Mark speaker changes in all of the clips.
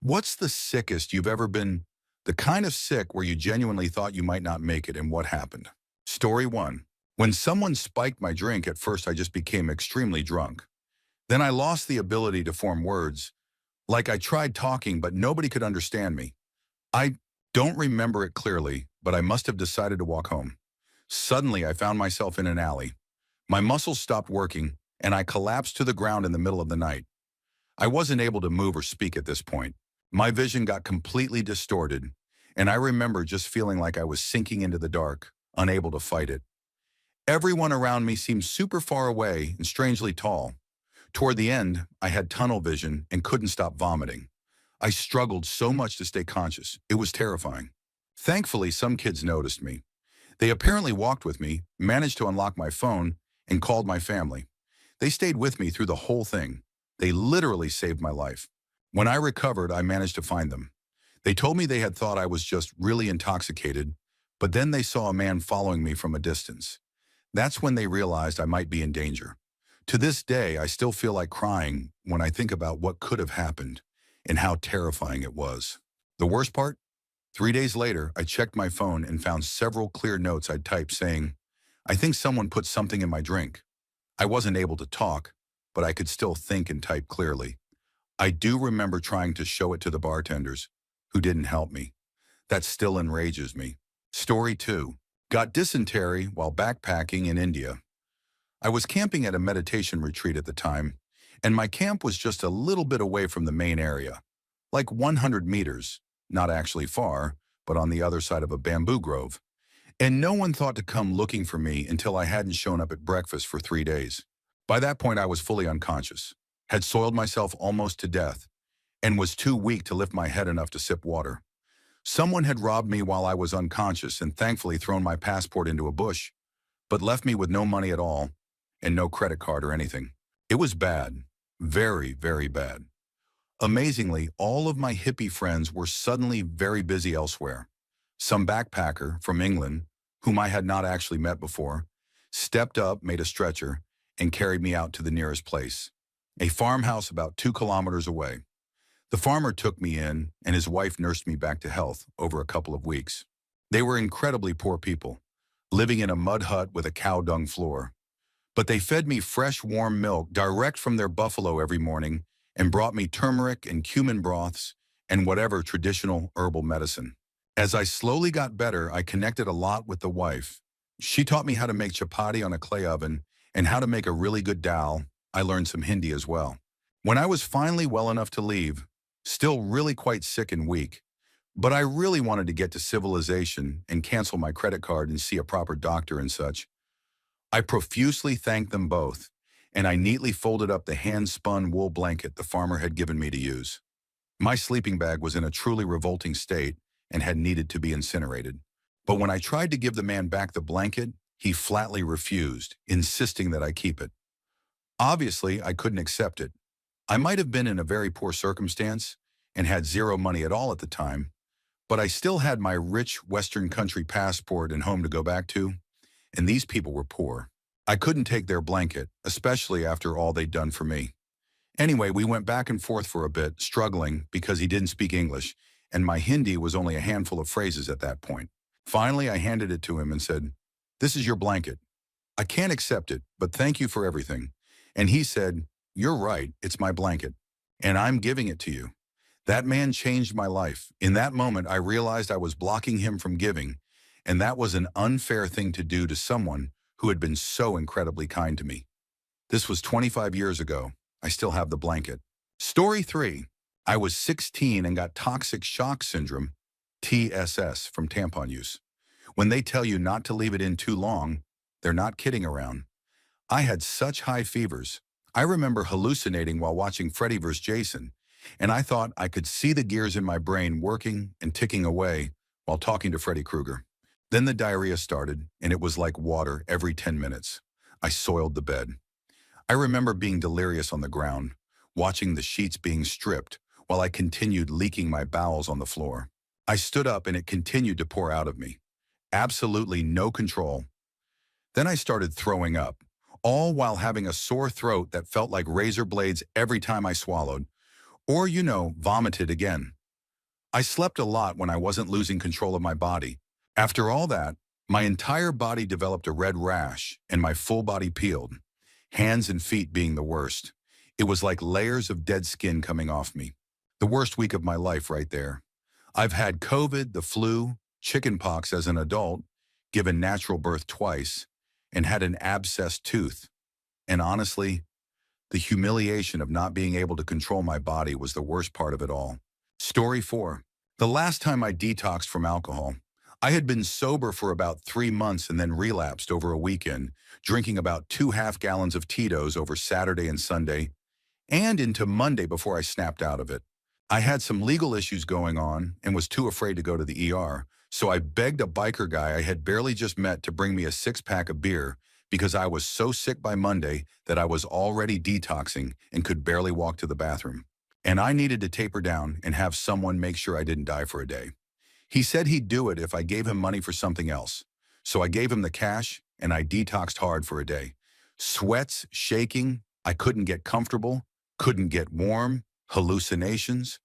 Speaker 1: What's the sickest you've ever been? The kind of sick where you genuinely thought you might not make it, and what happened? Story 1. When someone spiked my drink, at first I just became extremely drunk. Then I lost the ability to form words. Like I tried talking, but nobody could understand me. I don't remember it clearly, but I must have decided to walk home. Suddenly, I found myself in an alley. My muscles stopped working, and I collapsed to the ground in the middle of the night. I wasn't able to move or speak at this point. My vision got completely distorted, and I remember just feeling like I was sinking into the dark, unable to fight it. Everyone around me seemed super far away and strangely tall. Toward the end, I had tunnel vision and couldn't stop vomiting. I struggled so much to stay conscious. It was terrifying. Thankfully, some kids noticed me. They apparently walked with me, managed to unlock my phone, and called my family. They stayed with me through the whole thing. They literally saved my life. When I recovered, I managed to find them. They told me they had thought I was just really intoxicated, but then they saw a man following me from a distance. That's when they realized I might be in danger. To this day, I still feel like crying when I think about what could have happened and how terrifying it was. The worst part? 3 days later, I checked my phone and found several clear notes I'd typed saying, "I think someone put something in my drink." I wasn't able to talk, but I could still think and type clearly. I do remember trying to show it to the bartenders, who didn't help me. That still enrages me. Story 2. Got dysentery while backpacking in India. I was camping at a meditation retreat at the time, and my camp was just a little bit away from the main area, like 100 meters, not actually far, but on the other side of a bamboo grove. And no one thought to come looking for me until I hadn't shown up at breakfast for 3 days. By that point, I was fully unconscious, had soiled myself almost to death, and was too weak to lift my head enough to sip water. Someone had robbed me while I was unconscious and thankfully thrown my passport into a bush, but left me with no money at all and no credit card or anything. It was bad, very, very bad. Amazingly, all of my hippie friends were suddenly very busy elsewhere. Some backpacker from England, whom I had not actually met before, stepped up, made a stretcher, and carried me out to the nearest place, a farmhouse about 2 kilometers away. The farmer took me in, and his wife nursed me back to health over a couple of weeks. They were incredibly poor people, living in a mud hut with a cow dung floor. But they fed me fresh, warm milk direct from their buffalo every morning and brought me turmeric and cumin broths and whatever traditional herbal medicine. As I slowly got better, I connected a lot with the wife. She taught me how to make chapati on a clay oven and how to make a really good dal. I learned some Hindi as well. When I was finally well enough to leave, still really quite sick and weak, but I really wanted to get to civilization and cancel my credit card and see a proper doctor and such, I profusely thanked them both, and I neatly folded up the hand-spun wool blanket the farmer had given me to use. My sleeping bag was in a truly revolting state and had needed to be incinerated. But when I tried to give the man back the blanket, he flatly refused, insisting that I keep it. Obviously, I couldn't accept it. I might have been in a very poor circumstance and had zero money at all at the time, but I still had my rich Western country passport and home to go back to, and these people were poor. I couldn't take their blanket, especially after all they'd done for me. Anyway, we went back and forth for a bit, struggling because he didn't speak English, and my Hindi was only a handful of phrases at that point. Finally, I handed it to him and said, "This is your blanket. I can't accept it, but thank you for everything." And he said, "You're right, it's my blanket, and I'm giving it to you." That man changed my life. In that moment, I realized I was blocking him from giving, and that was an unfair thing to do to someone who had been so incredibly kind to me. This was 25 years ago. I still have the blanket. Story 3. I was 16 and got toxic shock syndrome, TSS, from tampon use. When they tell you not to leave it in too long, they're not kidding around. I had such high fevers. I remember hallucinating while watching Freddy vs. Jason, and I thought I could see the gears in my brain working and ticking away while talking to Freddy Krueger. Then the diarrhea started, and it was like water every 10 minutes. I soiled the bed. I remember being delirious on the ground, watching the sheets being stripped while I continued leaking my bowels on the floor. I stood up and it continued to pour out of me. Absolutely no control. Then I started throwing up, all while having a sore throat that felt like razor blades every time I swallowed, or, vomited again. I slept a lot when I wasn't losing control of my body. After all that, my entire body developed a red rash and my full body peeled, hands and feet being the worst. It was like layers of dead skin coming off me. The worst week of my life right there. I've had COVID, the flu, chickenpox as an adult, given natural birth twice, and had an abscessed tooth. And honestly, the humiliation of not being able to control my body was the worst part of it all. Story 4. The last time I detoxed from alcohol, I had been sober for about 3 months and then relapsed over a weekend, drinking about 2 half gallons of Tito's over Saturday and Sunday, and into Monday before I snapped out of it. I had some legal issues going on and was too afraid to go to the ER, so I begged a biker guy I had barely just met to bring me a six-pack of beer because I was so sick by Monday that I was already detoxing and could barely walk to the bathroom. And I needed to taper down and have someone make sure I didn't die for a day. He said he'd do it if I gave him money for something else. So I gave him the cash and I detoxed hard for a day. Sweats, shaking, I couldn't get comfortable, couldn't get warm, hallucinations,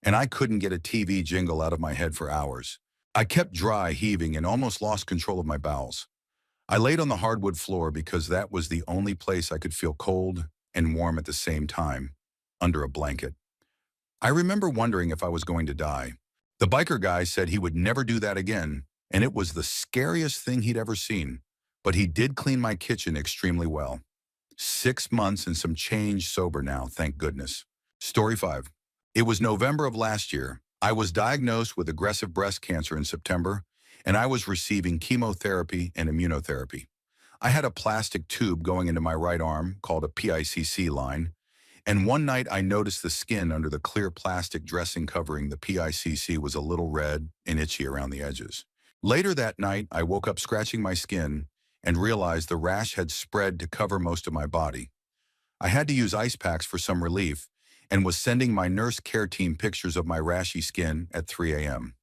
Speaker 1: and I couldn't get a TV jingle out of my head for hours. I kept dry, heaving, and almost lost control of my bowels. I laid on the hardwood floor because that was the only place I could feel cold and warm at the same time, under a blanket. I remember wondering if I was going to die. The biker guy said he would never do that again, and it was the scariest thing he'd ever seen. But he did clean my kitchen extremely well. 6 months and some change sober now, thank goodness. Story 5. It was November of last year. I was diagnosed with aggressive breast cancer in September, and I was receiving chemotherapy and immunotherapy. I had a plastic tube going into my right arm called a PICC line, and one night I noticed the skin under the clear plastic dressing covering the PICC was a little red and itchy around the edges. Later that night, I woke up scratching my skin and realized the rash had spread to cover most of my body. I had to use ice packs for some relief and was sending my nurse care team pictures of my rashy skin at 3 a.m.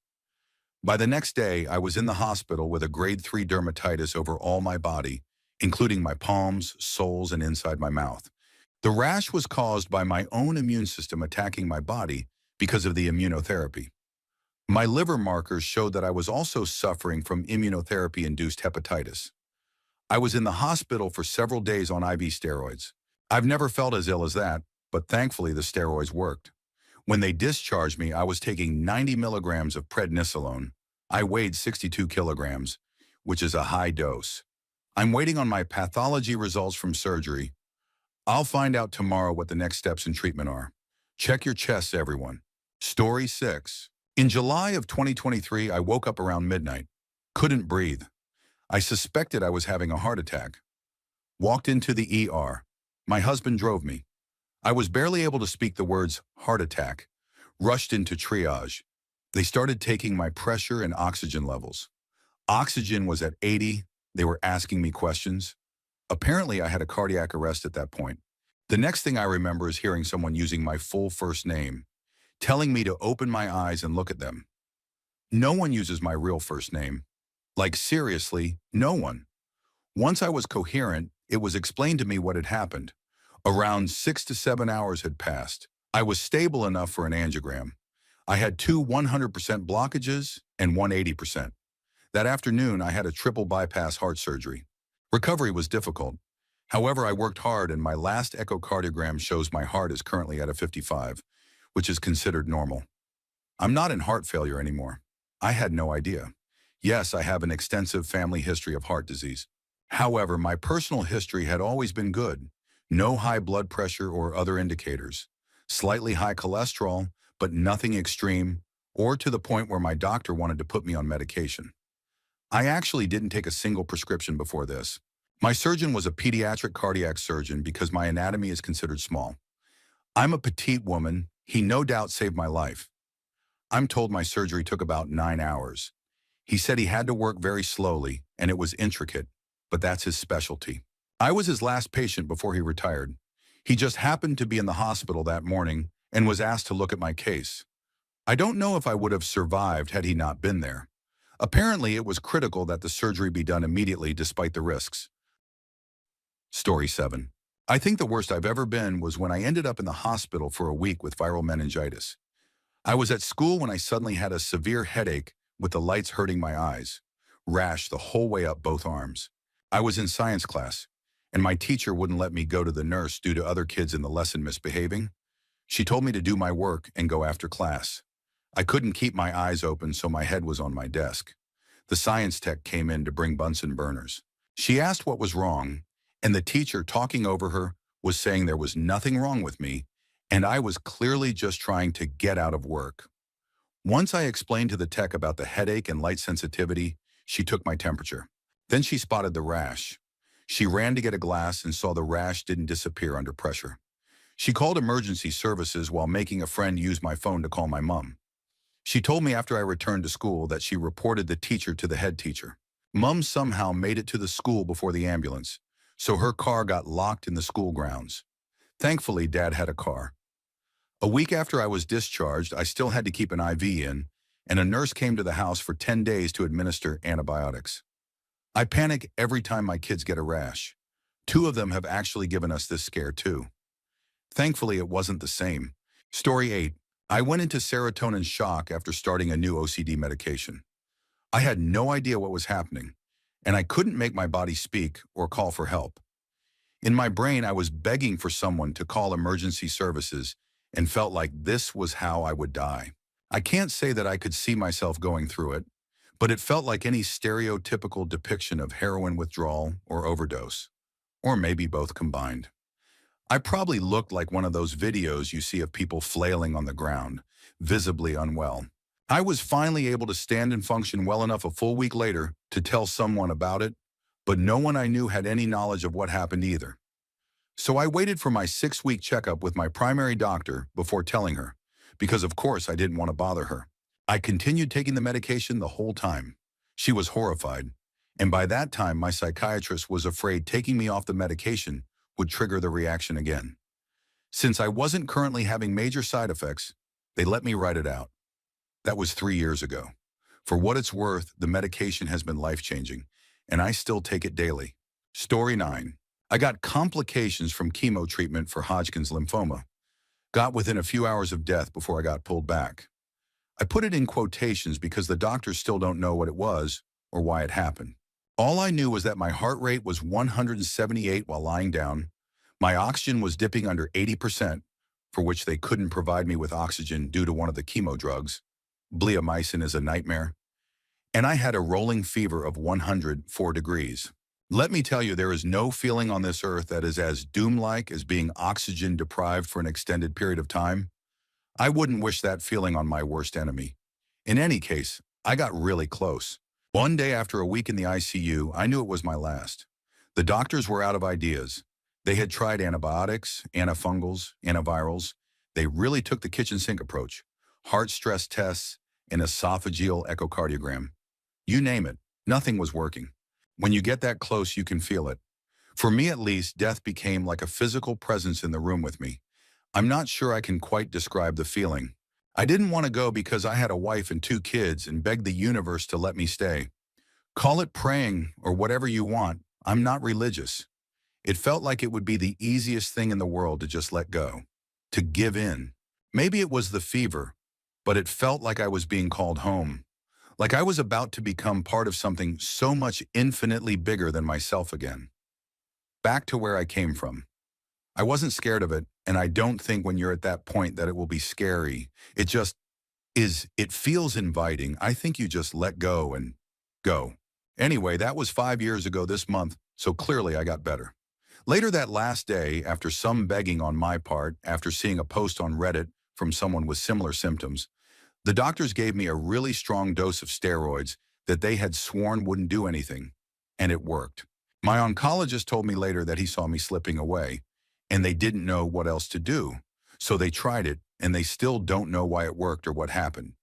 Speaker 1: By the next day, I was in the hospital with a grade 3 dermatitis over all my body, including my palms, soles, and inside my mouth. The rash was caused by my own immune system attacking my body because of the immunotherapy. My liver markers showed that I was also suffering from immunotherapy-induced hepatitis. I was in the hospital for several days on IV steroids. I've never felt as ill as that, but thankfully the steroids worked. When they discharged me, I was taking 90 milligrams of prednisolone. I weighed 62 kilograms, which is a high dose. I'm waiting on my pathology results from surgery. I'll find out tomorrow what the next steps in treatment are. Check your chests, everyone. Story 6. In July of 2023, I woke up around midnight. Couldn't breathe. I suspected I was having a heart attack. Walked into the ER. My husband drove me. I was barely able to speak the words heart attack. Rushed into triage. They started taking my pressure and oxygen levels. Oxygen was at 80. They were asking me questions. Apparently, I had a cardiac arrest at that point. The next thing I remember is hearing someone using my full first name, telling me to open my eyes and look at them. No one uses my real first name. Like seriously, no one. Once I was coherent, it was explained to me what had happened. Around 6 to 7 hours had passed. I was stable enough for an angiogram. I had 2 100% blockages and one 80%. That afternoon, I had a triple bypass heart surgery. Recovery was difficult. However, I worked hard and my last echocardiogram shows my heart is currently at a 55, which is considered normal. I'm not in heart failure anymore. I had no idea. Yes, I have an extensive family history of heart disease. However, my personal history had always been good. No high blood pressure or other indicators. Slightly high cholesterol, but nothing extreme, or to the point where my doctor wanted to put me on medication. I actually didn't take a single prescription before this. My surgeon was a pediatric cardiac surgeon because my anatomy is considered small. I'm a petite woman. He no doubt saved my life. I'm told my surgery took about 9 hours. He said he had to work very slowly, and it was intricate, but that's his specialty. I was his last patient before he retired. He just happened to be in the hospital that morning and was asked to look at my case. I don't know if I would have survived had he not been there. Apparently, it was critical that the surgery be done immediately despite the risks. Story 7. I think the worst I've ever been was when I ended up in the hospital for a week with viral meningitis. I was at school when I suddenly had a severe headache with the lights hurting my eyes, rash the whole way up both arms. I was in science class, and my teacher wouldn't let me go to the nurse due to other kids in the lesson misbehaving. She told me to do my work and go after class. I couldn't keep my eyes open, so my head was on my desk. The science tech came in to bring Bunsen burners. She asked what was wrong, and the teacher, talking over her, was saying there was nothing wrong with me, and I was clearly just trying to get out of work. Once I explained to the tech about the headache and light sensitivity, she took my temperature. Then she spotted the rash. She ran to get a glass and saw the rash didn't disappear under pressure. She called emergency services while making a friend use my phone to call my mom. She told me after I returned to school that she reported the teacher to the head teacher. Mom somehow made it to the school before the ambulance, so her car got locked in the school grounds. Thankfully, Dad had a car. A week after I was discharged, I still had to keep an IV in, and a nurse came to the house for 10 days to administer antibiotics. I panic every time my kids get a rash. 2 of them have actually given us this scare too. Thankfully, it wasn't the same. Story 8. I went into serotonin shock after starting a new OCD medication. I had no idea what was happening, and I couldn't make my body speak or call for help. In my brain, I was begging for someone to call emergency services and felt like this was how I would die. I can't say that I could see myself going through it, but it felt like any stereotypical depiction of heroin withdrawal or overdose, or maybe both combined. I probably looked like one of those videos you see of people flailing on the ground, visibly unwell. I was finally able to stand and function well enough a full week later to tell someone about it, but no one I knew had any knowledge of what happened either. So I waited for my 6-week checkup with my primary doctor before telling her, because of course I didn't want to bother her. I continued taking the medication the whole time. She was horrified, and by that time my psychiatrist was afraid taking me off the medication would trigger the reaction again. Since I wasn't currently having major side effects, they let me write it out. That was 3 years ago. For what it's worth, the medication has been life-changing, and I still take it daily. Story 9. I got complications from chemo treatment for Hodgkin's lymphoma. Got within a few hours of death before I got pulled back. I put it in quotations because the doctors still don't know what it was or why it happened. All I knew was that my heart rate was 178 while lying down. My oxygen was dipping under 80%, for which they couldn't provide me with oxygen due to one of the chemo drugs. Bleomycin is a nightmare. And I had a rolling fever of 104 degrees. Let me tell you, there is no feeling on this earth that is as doom-like as being oxygen deprived for an extended period of time. I wouldn't wish that feeling on my worst enemy. In any case, I got really close. One day after a week in the ICU, I knew it was my last. The doctors were out of ideas. They had tried antibiotics, antifungals, antivirals. They really took the kitchen sink approach. Heart stress tests, an esophageal echocardiogram. You name it, nothing was working. When you get that close, you can feel it. For me at least, death became like a physical presence in the room with me. I'm not sure I can quite describe the feeling. I didn't want to go because I had a wife and 2 kids and begged the universe to let me stay. Call it praying or whatever you want. I'm not religious. It felt like it would be the easiest thing in the world to just let go, to give in. Maybe it was the fever, but it felt like I was being called home, like I was about to become part of something so much infinitely bigger than myself again. Back to where I came from. I wasn't scared of it, and I don't think when you're at that point that it will be scary. It just is. It feels inviting. I think you just let go and go. Anyway, that was 5 years ago this month, so clearly I got better. Later that last day, after some begging on my part, after seeing a post on Reddit from someone with similar symptoms, the doctors gave me a really strong dose of steroids that they had sworn wouldn't do anything, and it worked. My oncologist told me later that he saw me slipping away, and they didn't know what else to do. So they tried it, and they still don't know why it worked or what happened.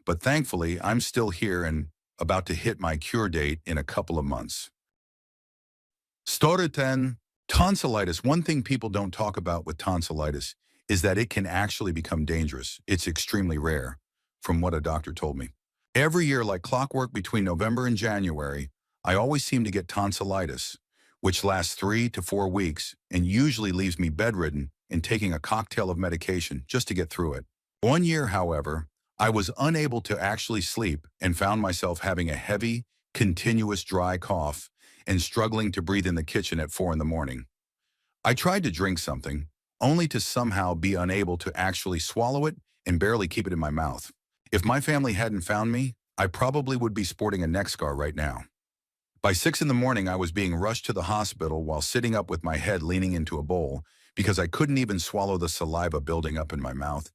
Speaker 1: But thankfully, I'm still here and about to hit my cure date in a couple of months. Story 10. Tonsillitis. One thing people don't talk about with tonsillitis is that it can actually become dangerous. It's extremely rare, from what a doctor told me. Every year, like clockwork between November and January, I always seem to get tonsillitis, which lasts 3 to 4 weeks and usually leaves me bedridden and taking a cocktail of medication just to get through it. One year, however, I was unable to actually sleep and found myself having a heavy, continuous dry cough and struggling to breathe in the kitchen at 4 in the morning. I tried to drink something, only to somehow be unable to actually swallow it and barely keep it in my mouth. If my family hadn't found me, I probably would be sporting a neck scar right now. By 6 in the morning, I was being rushed to the hospital while sitting up with my head leaning into a bowl because I couldn't even swallow the saliva building up in my mouth,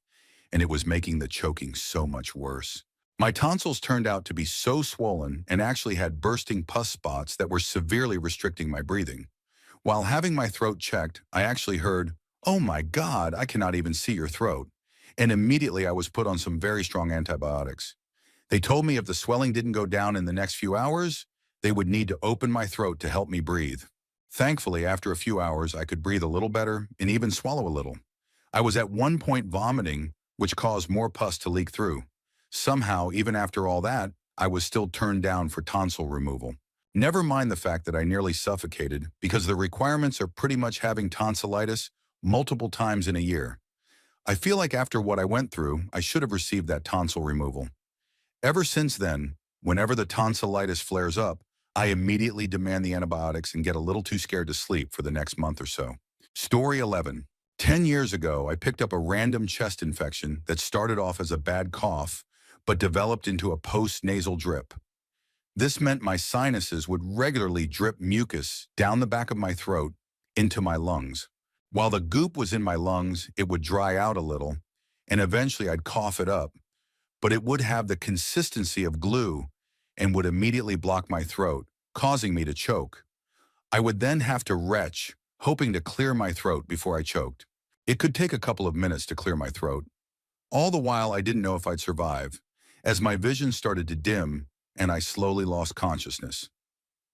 Speaker 1: and it was making the choking so much worse. My tonsils turned out to be so swollen and actually had bursting pus spots that were severely restricting my breathing. While having my throat checked, I actually heard, "Oh my God, I cannot even see your throat." And immediately I was put on some very strong antibiotics. They told me if the swelling didn't go down in the next few hours, they would need to open my throat to help me breathe. Thankfully, after a few hours, I could breathe a little better and even swallow a little. I was at one point vomiting, which caused more pus to leak through. Somehow, even after all that, I was still turned down for tonsil removal. Never mind the fact that I nearly suffocated because the requirements are pretty much having tonsillitis multiple times in a year. I feel like after what I went through, I should have received that tonsil removal. Ever since then, whenever the tonsillitis flares up, I immediately demand the antibiotics and get a little too scared to sleep for the next month or so. Story 11. 10 years ago, I picked up a random chest infection that started off as a bad cough, but developed into a post-nasal drip. This meant my sinuses would regularly drip mucus down the back of my throat into my lungs. While the goop was in my lungs, it would dry out a little, and eventually I'd cough it up, but it would have the consistency of glue and would immediately block my throat, causing me to choke. I would then have to retch, hoping to clear my throat before I choked. It could take a couple of minutes to clear my throat. All the while, I didn't know if I'd survive, as my vision started to dim and I slowly lost consciousness.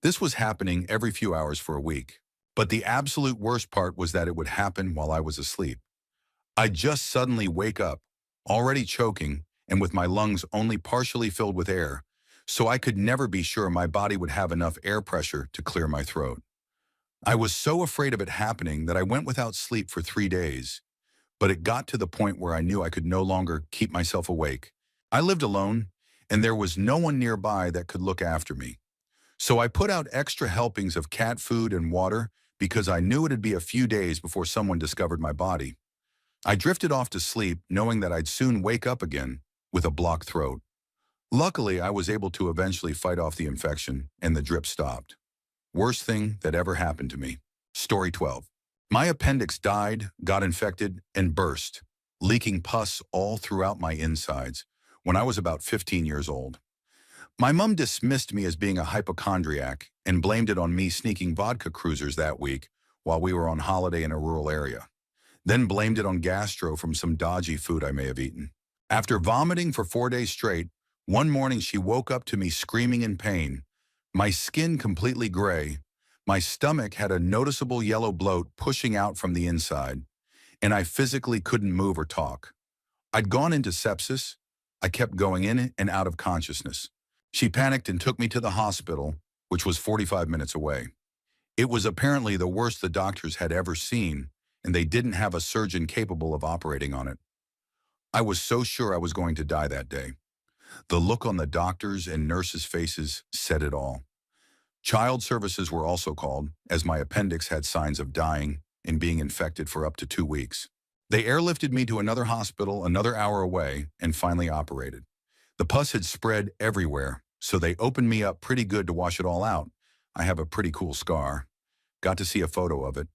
Speaker 1: This was happening every few hours for a week. But the absolute worst part was that it would happen while I was asleep. I'd just suddenly wake up, already choking, and with my lungs only partially filled with air, so I could never be sure my body would have enough air pressure to clear my throat. I was so afraid of it happening that I went without sleep for 3 days, but it got to the point where I knew I could no longer keep myself awake. I lived alone, and there was no one nearby that could look after me. So I put out extra helpings of cat food and water because I knew it'd be a few days before someone discovered my body. I drifted off to sleep knowing that I'd soon wake up again with a blocked throat. Luckily, I was able to eventually fight off the infection and the drip stopped. Worst thing that ever happened to me. Story 12. My appendix died, got infected, and burst, leaking pus all throughout my insides when I was about 15 years old. My mom dismissed me as being a hypochondriac and blamed it on me sneaking vodka cruisers that week while we were on holiday in a rural area. Then blamed it on gastro from some dodgy food I may have eaten. After vomiting for 4 days straight, one morning she woke up to me screaming in pain, my skin completely gray, my stomach had a noticeable yellow bloat pushing out from the inside, and I physically couldn't move or talk. I'd gone into sepsis. I kept going in and out of consciousness. She panicked and took me to the hospital, which was 45 minutes away. It was apparently the worst the doctors had ever seen, and they didn't have a surgeon capable of operating on it. I was so sure I was going to die that day. The look on the doctors' and nurses' faces said it all. Child services were also called, as my appendix had signs of dying and being infected for up to 2 weeks. They airlifted me to another hospital another hour away and finally operated. The pus had spread everywhere, so they opened me up pretty good to wash it all out. I have a pretty cool scar. Got to see a photo of it,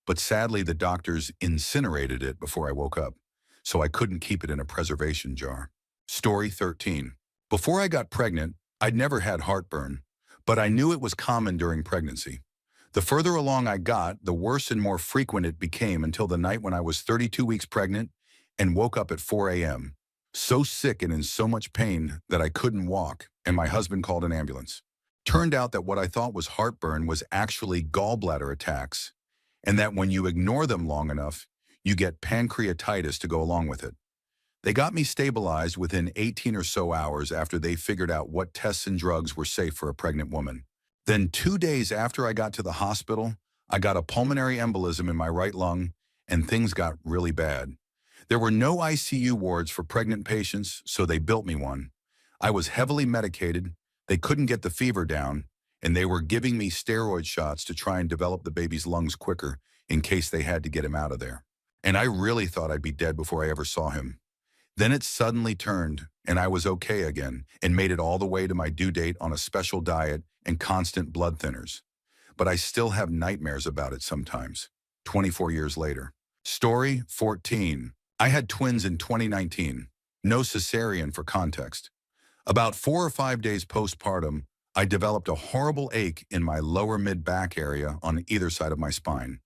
Speaker 1: but sadly the doctors incinerated it before I woke up, so I couldn't keep it in a preservation jar. Story 13. Before I got pregnant, I'd never had heartburn, but I knew it was common during pregnancy. The further along I got, the worse and more frequent it became until the night when I was 32 weeks pregnant and woke up at 4 a.m., so sick and in so much pain that I couldn't walk, and my husband called an ambulance. Turned out that what I thought was heartburn was actually gallbladder attacks, and that when you ignore them long enough, you get pancreatitis to go along with it. They got me stabilized within 18 or so hours after they figured out what tests and drugs were safe for a pregnant woman. Then 2 days after I got to the hospital, I got a pulmonary embolism in my right lung, and things got really bad. There were no ICU wards for pregnant patients, so they built me one. I was heavily medicated, they couldn't get the fever down, and they were giving me steroid shots to try and develop the baby's lungs quicker in case they had to get him out of there. And I really thought I'd be dead before I ever saw him. Then it suddenly turned, and I was okay again, and made it all the way to my due date on a special diet and constant blood thinners. But I still have nightmares about it sometimes, 24 years later. Story 14. I had twins in 2019. No cesarean for context. About 4 or 5 days postpartum, I developed a horrible ache in my lower mid-back area on either side of my spine.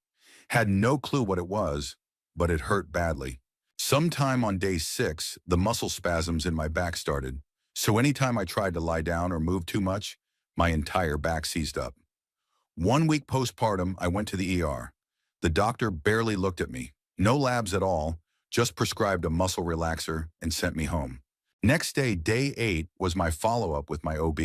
Speaker 1: Had no clue what it was, but it hurt badly. Sometime on day 6, the muscle spasms in my back started, so anytime I tried to lie down or move too much, my entire back seized up. 1 week postpartum, I went to the ER. The doctor barely looked at me. No labs at all, just prescribed a muscle relaxer and sent me home. Next day, day 8, was my follow-up with my OB.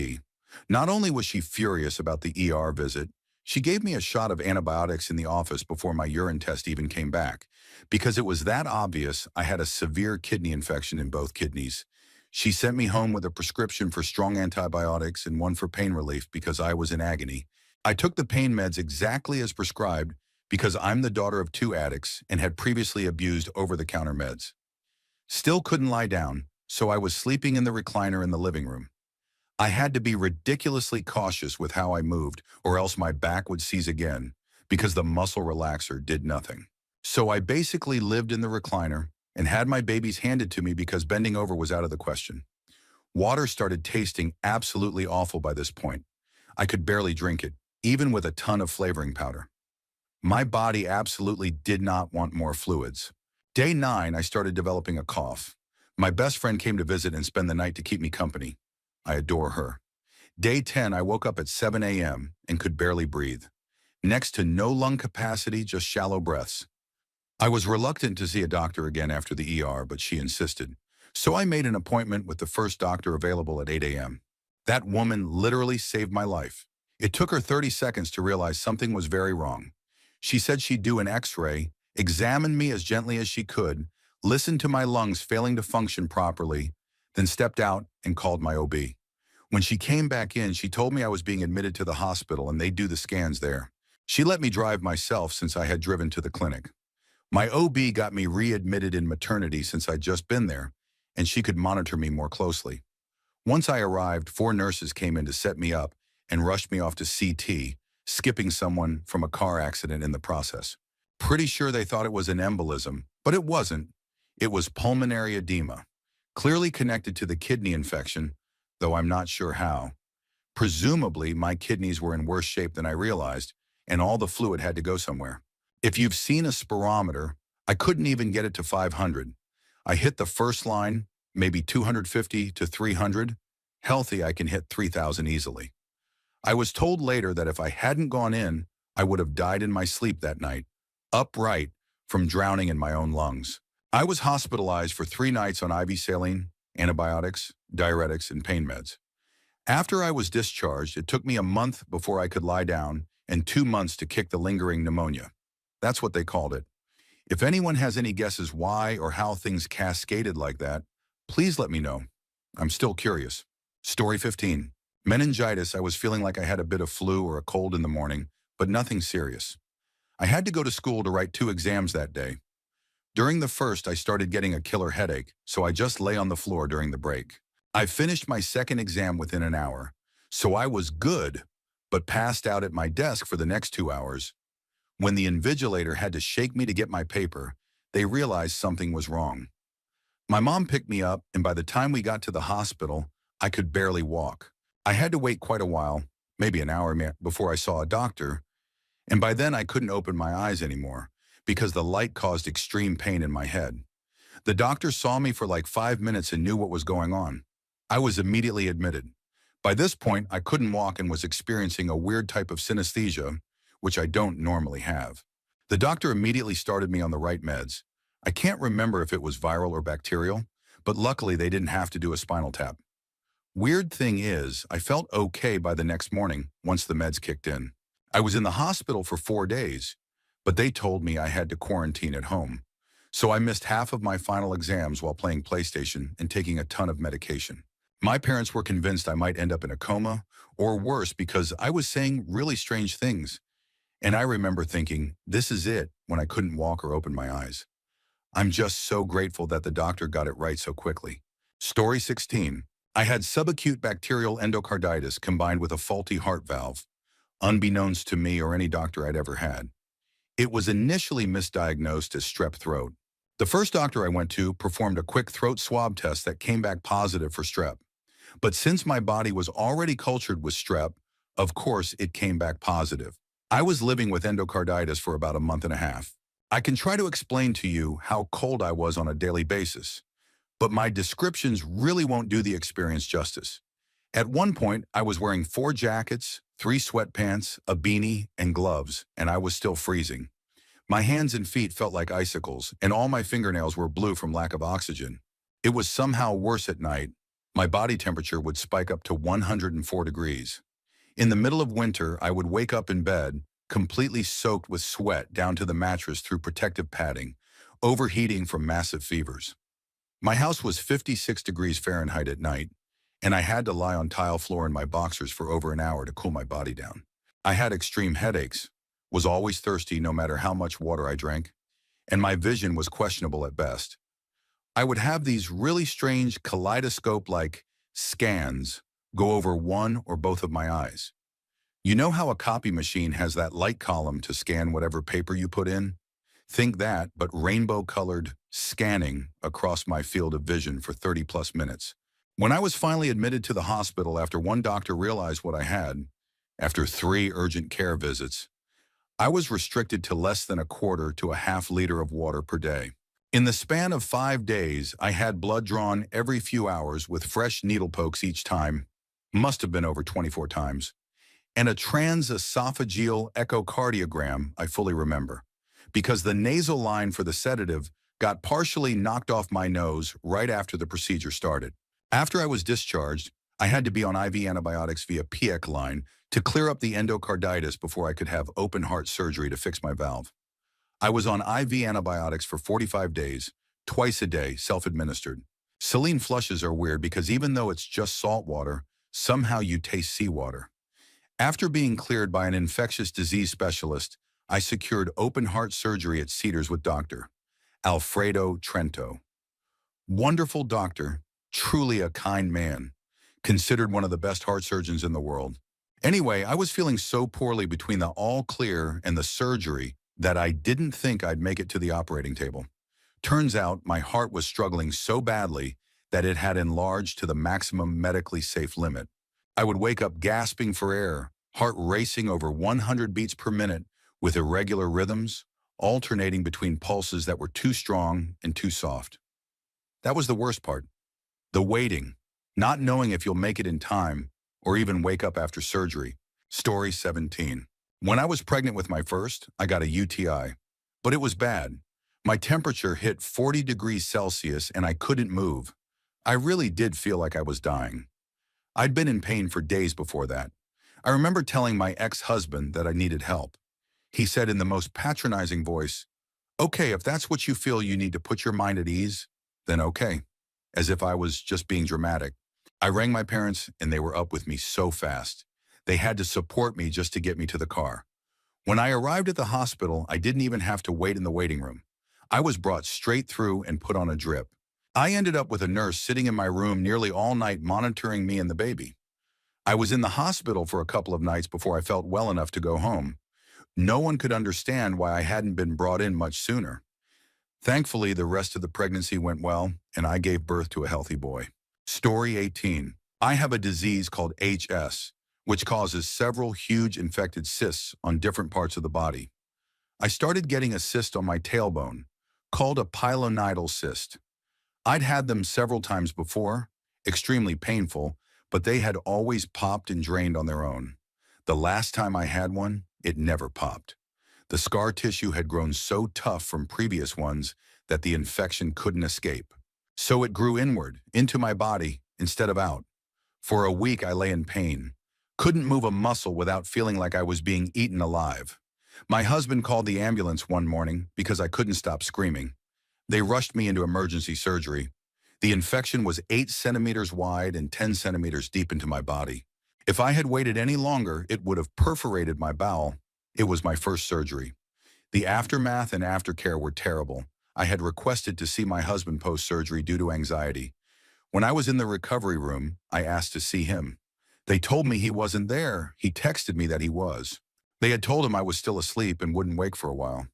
Speaker 1: Not only was she furious about the ER visit, she gave me a shot of antibiotics in the office before my urine test even came back, because it was that obvious I had a severe kidney infection in both kidneys. She sent me home with a prescription for strong antibiotics and one for pain relief because I was in agony. I took the pain meds exactly as prescribed because I'm the daughter of 2 addicts and had previously abused over-the-counter meds. Still couldn't lie down, so I was sleeping in the recliner in the living room. I had to be ridiculously cautious with how I moved, or else my back would seize again, because the muscle relaxer did nothing. So I basically lived in the recliner and had my babies handed to me because bending over was out of the question. Water started tasting absolutely awful by this point. I could barely drink it, even with a ton of flavoring powder. My body absolutely did not want more fluids. Day 9, I started developing a cough. My best friend came to visit and spend the night to keep me company. I adore her. Day 10, I woke up at 7 a.m. and could barely breathe. Next to no lung capacity, just shallow breaths. I was reluctant to see a doctor again after the ER, but she insisted. So I made an appointment with the first doctor available at 8 a.m. That woman literally saved my life. It took her 30 seconds to realize something was very wrong. She said she'd do an X-ray, examine me as gently as she could, listen to my lungs failing to function properly, then stepped out and called my OB. When she came back in, she told me I was being admitted to the hospital and they'd do the scans there. She let me drive myself since I had driven to the clinic. My OB got me readmitted in maternity since I'd just been there, and she could monitor me more closely. Once I arrived, 4 nurses came in to set me up and rushed me off to CT, skipping someone from a car accident in the process. Pretty sure they thought it was an embolism, but it wasn't. It was pulmonary edema, clearly connected to the kidney infection, though I'm not sure how. Presumably, my kidneys were in worse shape than I realized, and all the fluid had to go somewhere. If you've seen a spirometer, I couldn't even get it to 500. I hit the first line, maybe 250 to 300. Healthy, I can hit 3,000 easily. I was told later that if I hadn't gone in, I would have died in my sleep that night, upright, from drowning in my own lungs. I was hospitalized for 3 nights on IV saline, antibiotics, diuretics, and pain meds. After I was discharged, it took me a month before I could lie down and 2 months to kick the lingering pneumonia. That's what they called it. If anyone has any guesses why or how things cascaded like that, please let me know. I'm still curious. Story 15. Meningitis. I was feeling like I had a bit of flu or a cold in the morning, but nothing serious. I had to go to school to write 2 exams that day. During the first, I started getting a killer headache, so I just lay on the floor during the break. I finished my second exam within an hour, so I was good, but passed out at my desk for the next 2 hours. When the invigilator had to shake me to get my paper, they realized something was wrong. My mom picked me up, and by the time we got to the hospital, I could barely walk. I had to wait quite a while, maybe an hour before I saw a doctor, and by then I couldn't open my eyes anymore because the light caused extreme pain in my head. The doctor saw me for like 5 minutes and knew what was going on. I was immediately admitted. By this point, I couldn't walk and was experiencing a weird type of synesthesia, which I don't normally have. The doctor immediately started me on the right meds. I can't remember if it was viral or bacterial, but luckily they didn't have to do a spinal tap. Weird thing is, I felt okay by the next morning once the meds kicked in. I was in the hospital for 4 days, but they told me I had to quarantine at home. So I missed half of my final exams while playing PlayStation and taking a ton of medication. My parents were convinced I might end up in a coma, or worse, because I was saying really strange things. And I remember thinking, this is it, when I couldn't walk or open my eyes. I'm just so grateful that the doctor got it right so quickly. Story 16. I had subacute bacterial endocarditis combined with a faulty heart valve, unbeknownst to me or any doctor I'd ever had. It was initially misdiagnosed as strep throat. The first doctor I went to performed a quick throat swab test that came back positive for strep. But since my body was already cultured with strep, of course it came back positive. I was living with endocarditis for about a month and a half. I can try to explain to you how cold I was on a daily basis, but my descriptions really won't do the experience justice. At one point, I was wearing 4 jackets, 3 sweatpants, a beanie, and gloves, and I was still freezing. My hands and feet felt like icicles, and all my fingernails were blue from lack of oxygen. It was somehow worse at night. My body temperature would spike up to 104 degrees. In the middle of winter, I would wake up in bed, completely soaked with sweat down to the mattress through protective padding, overheating from massive fevers. My house was 56 degrees Fahrenheit at night, and I had to lie on tile floor in my boxers for over an hour to cool my body down. I had extreme headaches, was always thirsty no matter how much water I drank, and my vision was questionable at best. I would have these really strange kaleidoscope-like scans go over one or both of my eyes. You know how a copy machine has that light column to scan whatever paper you put in? Think that, but rainbow-colored scanning across my field of vision for 30-plus minutes. When I was finally admitted to the hospital after one doctor realized what I had, after 3 urgent care visits, I was restricted to less than a quarter to a half liter of water per day. In the span of 5 days, I had blood drawn every few hours with fresh needle pokes each time, must have been over 24 times, and a transesophageal echocardiogram I fully remember, because the nasal line for the sedative got partially knocked off my nose right after the procedure started. After I was discharged, I had to be on IV antibiotics via PEC line to clear up the endocarditis before I could have open heart surgery to fix my valve. I was on IV antibiotics for 45 days, twice a day, self-administered. Saline flushes are weird because even though it's just salt water, somehow you taste seawater. After being cleared by an infectious disease specialist, I secured open heart surgery at Cedars with Dr. Alfredo Trento. Wonderful doctor, truly a kind man, considered one of the best heart surgeons in the world. Anyway, I was feeling so poorly between the all clear and the surgery that I didn't think I'd make it to the operating table. Turns out my heart was struggling so badly that it had enlarged to the maximum medically safe limit. I would wake up gasping for air, heart racing over 100 beats per minute with irregular rhythms, alternating between pulses that were too strong and too soft. That was the worst part. The waiting, not knowing if you'll make it in time or even wake up after surgery. Story 17. When I was pregnant with my first, I got a UTI, but it was bad. My temperature hit 40 degrees Celsius and I couldn't move. I really did feel like I was dying. I'd been in pain for days before that. I remember telling my ex-husband that I needed help. He said in the most patronizing voice, "Okay, if that's what you feel you need to put your mind at ease, then okay," as if I was just being dramatic. I rang my parents and they were up with me so fast. They had to support me just to get me to the car. When I arrived at the hospital, I didn't even have to wait in the waiting room. I was brought straight through and put on a drip. I ended up with a nurse sitting in my room nearly all night monitoring me and the baby. I was in the hospital for a couple of nights before I felt well enough to go home. No one could understand why I hadn't been brought in much sooner. Thankfully, the rest of the pregnancy went well, and I gave birth to a healthy boy. Story 18. I have a disease called HS, which causes several huge infected cysts on different parts of the body. I started getting a cyst on my tailbone, called a pilonidal cyst. I'd had them several times before, extremely painful, but they had always popped and drained on their own. The last time I had one, it never popped. The scar tissue had grown so tough from previous ones that the infection couldn't escape. So it grew inward, into my body, instead of out. For a week I lay in pain. Couldn't move a muscle without feeling like I was being eaten alive. My husband called the ambulance one morning because I couldn't stop screaming. They rushed me into emergency surgery. The infection was 8 centimeters wide and 10 centimeters deep into my body. If I had waited any longer, it would have perforated my bowel. It was my first surgery. The aftermath and aftercare were terrible. I had requested to see my husband post-surgery due to anxiety. When I was in the recovery room, I asked to see him. They told me he wasn't there. He texted me that he was. They had told him I was still asleep and wouldn't wake for a while.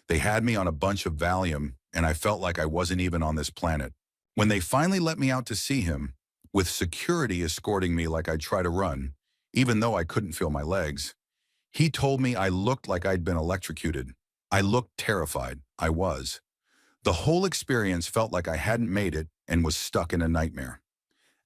Speaker 1: They had me on a bunch of Valium, and I felt like I wasn't even on this planet. When they finally let me out to see him, with security escorting me like I'd try to run, even though I couldn't feel my legs, he told me I looked like I'd been electrocuted. I looked terrified. I was. The whole experience felt like I hadn't made it and was stuck in a nightmare.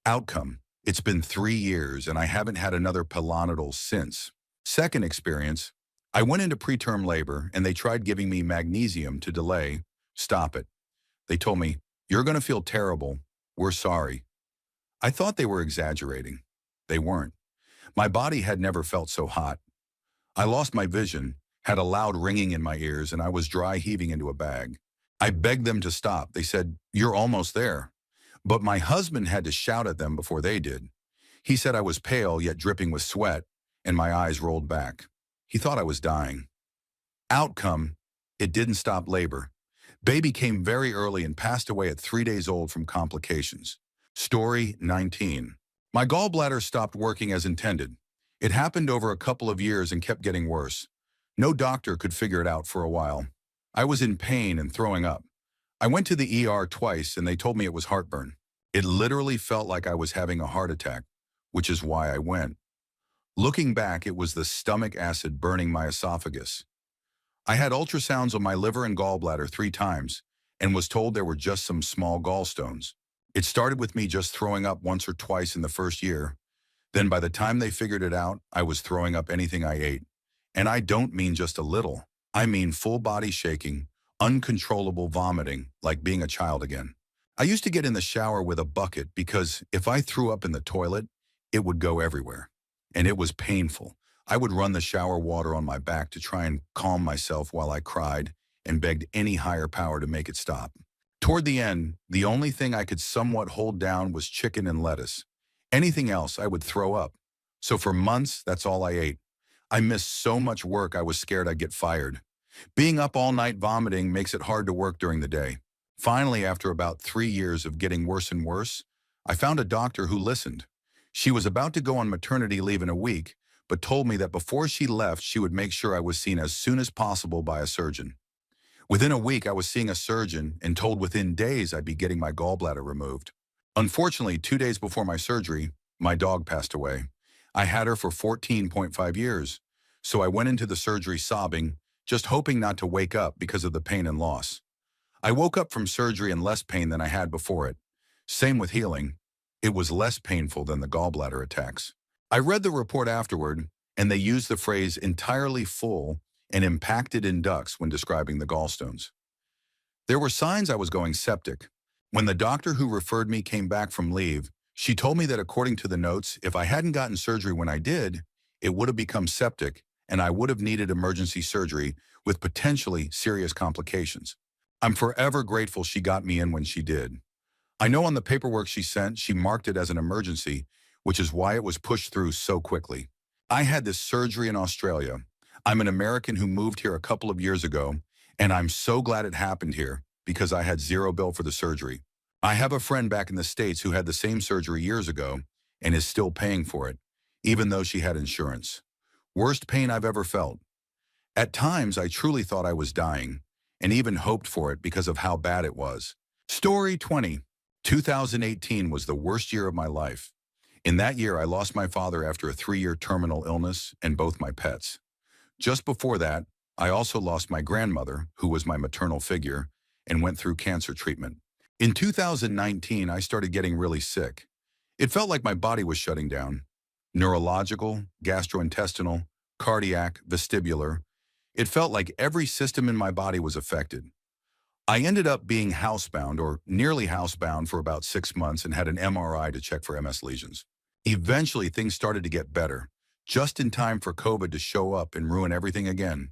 Speaker 1: Outcome: it's been 3 years and I haven't had another pilonidal since. Second experience: I went into preterm labor and they tried giving me magnesium to delay. Stop it. They told me, "You're going to feel terrible. We're sorry." I thought they were exaggerating. They weren't. My body had never felt so hot. I lost my vision, had a loud ringing in my ears, and I was dry heaving into a bag. I begged them to stop. They said, "You're almost there." But my husband had to shout at them before they did. He said I was pale yet dripping with sweat, and my eyes rolled back. He thought I was dying. Outcome: it didn't stop labor. Baby came very early and passed away at 3 days old from complications. Story 19. My gallbladder stopped working as intended. It happened over a couple of years and kept getting worse. No doctor could figure it out for a while. I was in pain and throwing up. I went to the ER twice and they told me it was heartburn. It literally felt like I was having a heart attack, which is why I went. Looking back, it was the stomach acid burning my esophagus. I had ultrasounds on my liver and gallbladder 3 times and was told there were just some small gallstones. It started with me just throwing up once or twice in the first year. Then by the time they figured it out, I was throwing up anything I ate. And I don't mean just a little. I mean full body shaking, uncontrollable vomiting, like being a child again. I used to get in the shower with a bucket because if I threw up in the toilet, it would go everywhere. And it was painful. I would run the shower water on my back to try and calm myself while I cried and begged any higher power to make it stop. Toward the end, the only thing I could somewhat hold down was chicken and lettuce. Anything else, I would throw up. So for months, that's all I ate. I missed so much work I was scared I'd get fired. Being up all night vomiting makes it hard to work during the day. Finally, after about 3 years of getting worse and worse, I found a doctor who listened. She was about to go on maternity leave in a week, but told me that before she left, she would make sure I was seen as soon as possible by a surgeon. Within a week, I was seeing a surgeon and told within days I'd be getting my gallbladder removed. Unfortunately, 2 days before my surgery, my dog passed away. I had her for 14.5 years, so I went into the surgery sobbing, just hoping not to wake up because of the pain and loss. I woke up from surgery in less pain than I had before it. Same with healing. It was less painful than the gallbladder attacks. I read the report afterward, and they used the phrase entirely full and impacted in ducts when describing the gallstones. There were signs I was going septic. When the doctor who referred me came back from leave, she told me that according to the notes, if I hadn't gotten surgery when I did, it would have become septic and I would have needed emergency surgery with potentially serious complications. I'm forever grateful she got me in when she did. I know on the paperwork she sent, she marked it as an emergency, which is why it was pushed through so quickly. I had this surgery in Australia. I'm an American who moved here a couple of years ago, and I'm so glad it happened here because I had zero bill for the surgery. I have a friend back in the States who had the same surgery years ago and is still paying for it, even though she had insurance. Worst pain I've ever felt. At times, I truly thought I was dying and even hoped for it because of how bad it was. Story 20. 2018 was the worst year of my life. In that year, I lost my father after a 3-year terminal illness and both my pets. Just before that, I also lost my grandmother, who was my maternal figure, and went through cancer treatment. In 2019, I started getting really sick. It felt like my body was shutting down. Neurological, gastrointestinal, cardiac, vestibular. It felt like every system in my body was affected. I ended up being housebound or nearly housebound for about 6 months and had an MRI to check for MS lesions. Eventually, things started to get better, just in time for COVID to show up and ruin everything again.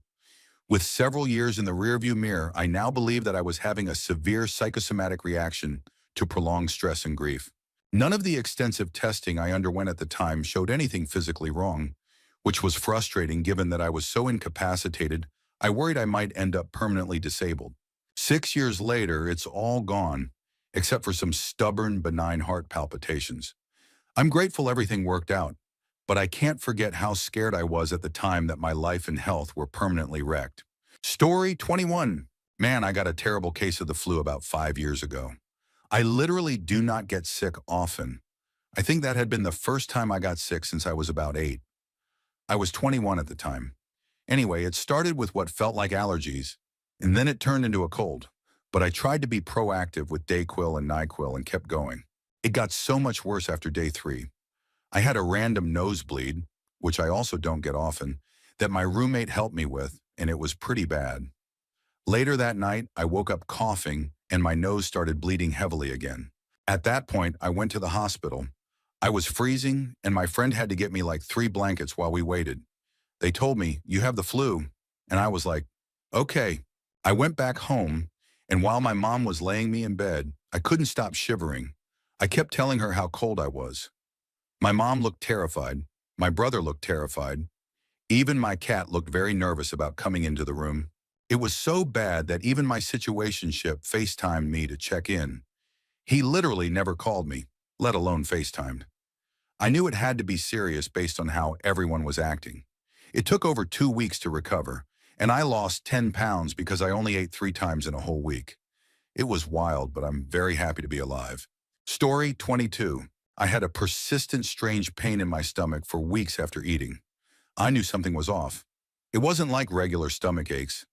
Speaker 1: With several years in the rearview mirror, I now believe that I was having a severe psychosomatic reaction to prolonged stress and grief. None of the extensive testing I underwent at the time showed anything physically wrong, which was frustrating given that I was so incapacitated, I worried I might end up permanently disabled. 6 years later, it's all gone, except for some stubborn, benign heart palpitations. I'm grateful everything worked out, but I can't forget how scared I was at the time that my life and health were permanently wrecked. Story 21. Man, I got a terrible case of the flu about 5 years ago. I literally do not get sick often. I think that had been the first time I got sick since I was about 8. I was 21 at the time. Anyway, it started with what felt like allergies, and then it turned into a cold. But I tried to be proactive with Dayquil and NyQuil and kept going. It got so much worse after day 3. I had a random nosebleed, which I also don't get often, that my roommate helped me with, and it was pretty bad. Later that night, I woke up coughing, and my nose started bleeding heavily again. At that point, I went to the hospital. I was freezing, and my friend had to get me like 3 blankets while we waited. They told me, "You have the flu," and I was like, "Okay." I went back home, and while my mom was laying me in bed, I couldn't stop shivering. I kept telling her how cold I was. My mom looked terrified. My brother looked terrified. Even my cat looked very nervous about coming into the room. It was so bad that even my situationship FaceTimed me to check in. He literally never called me, let alone FaceTimed. I knew it had to be serious based on how everyone was acting. It took over 2 weeks to recover, and I lost 10 pounds because I only ate 3 times in a whole week. It was wild, but I'm very happy to be alive. Story 22. I had a persistent strange pain in my stomach for weeks after eating. I knew something was off. It wasn't like regular stomach aches.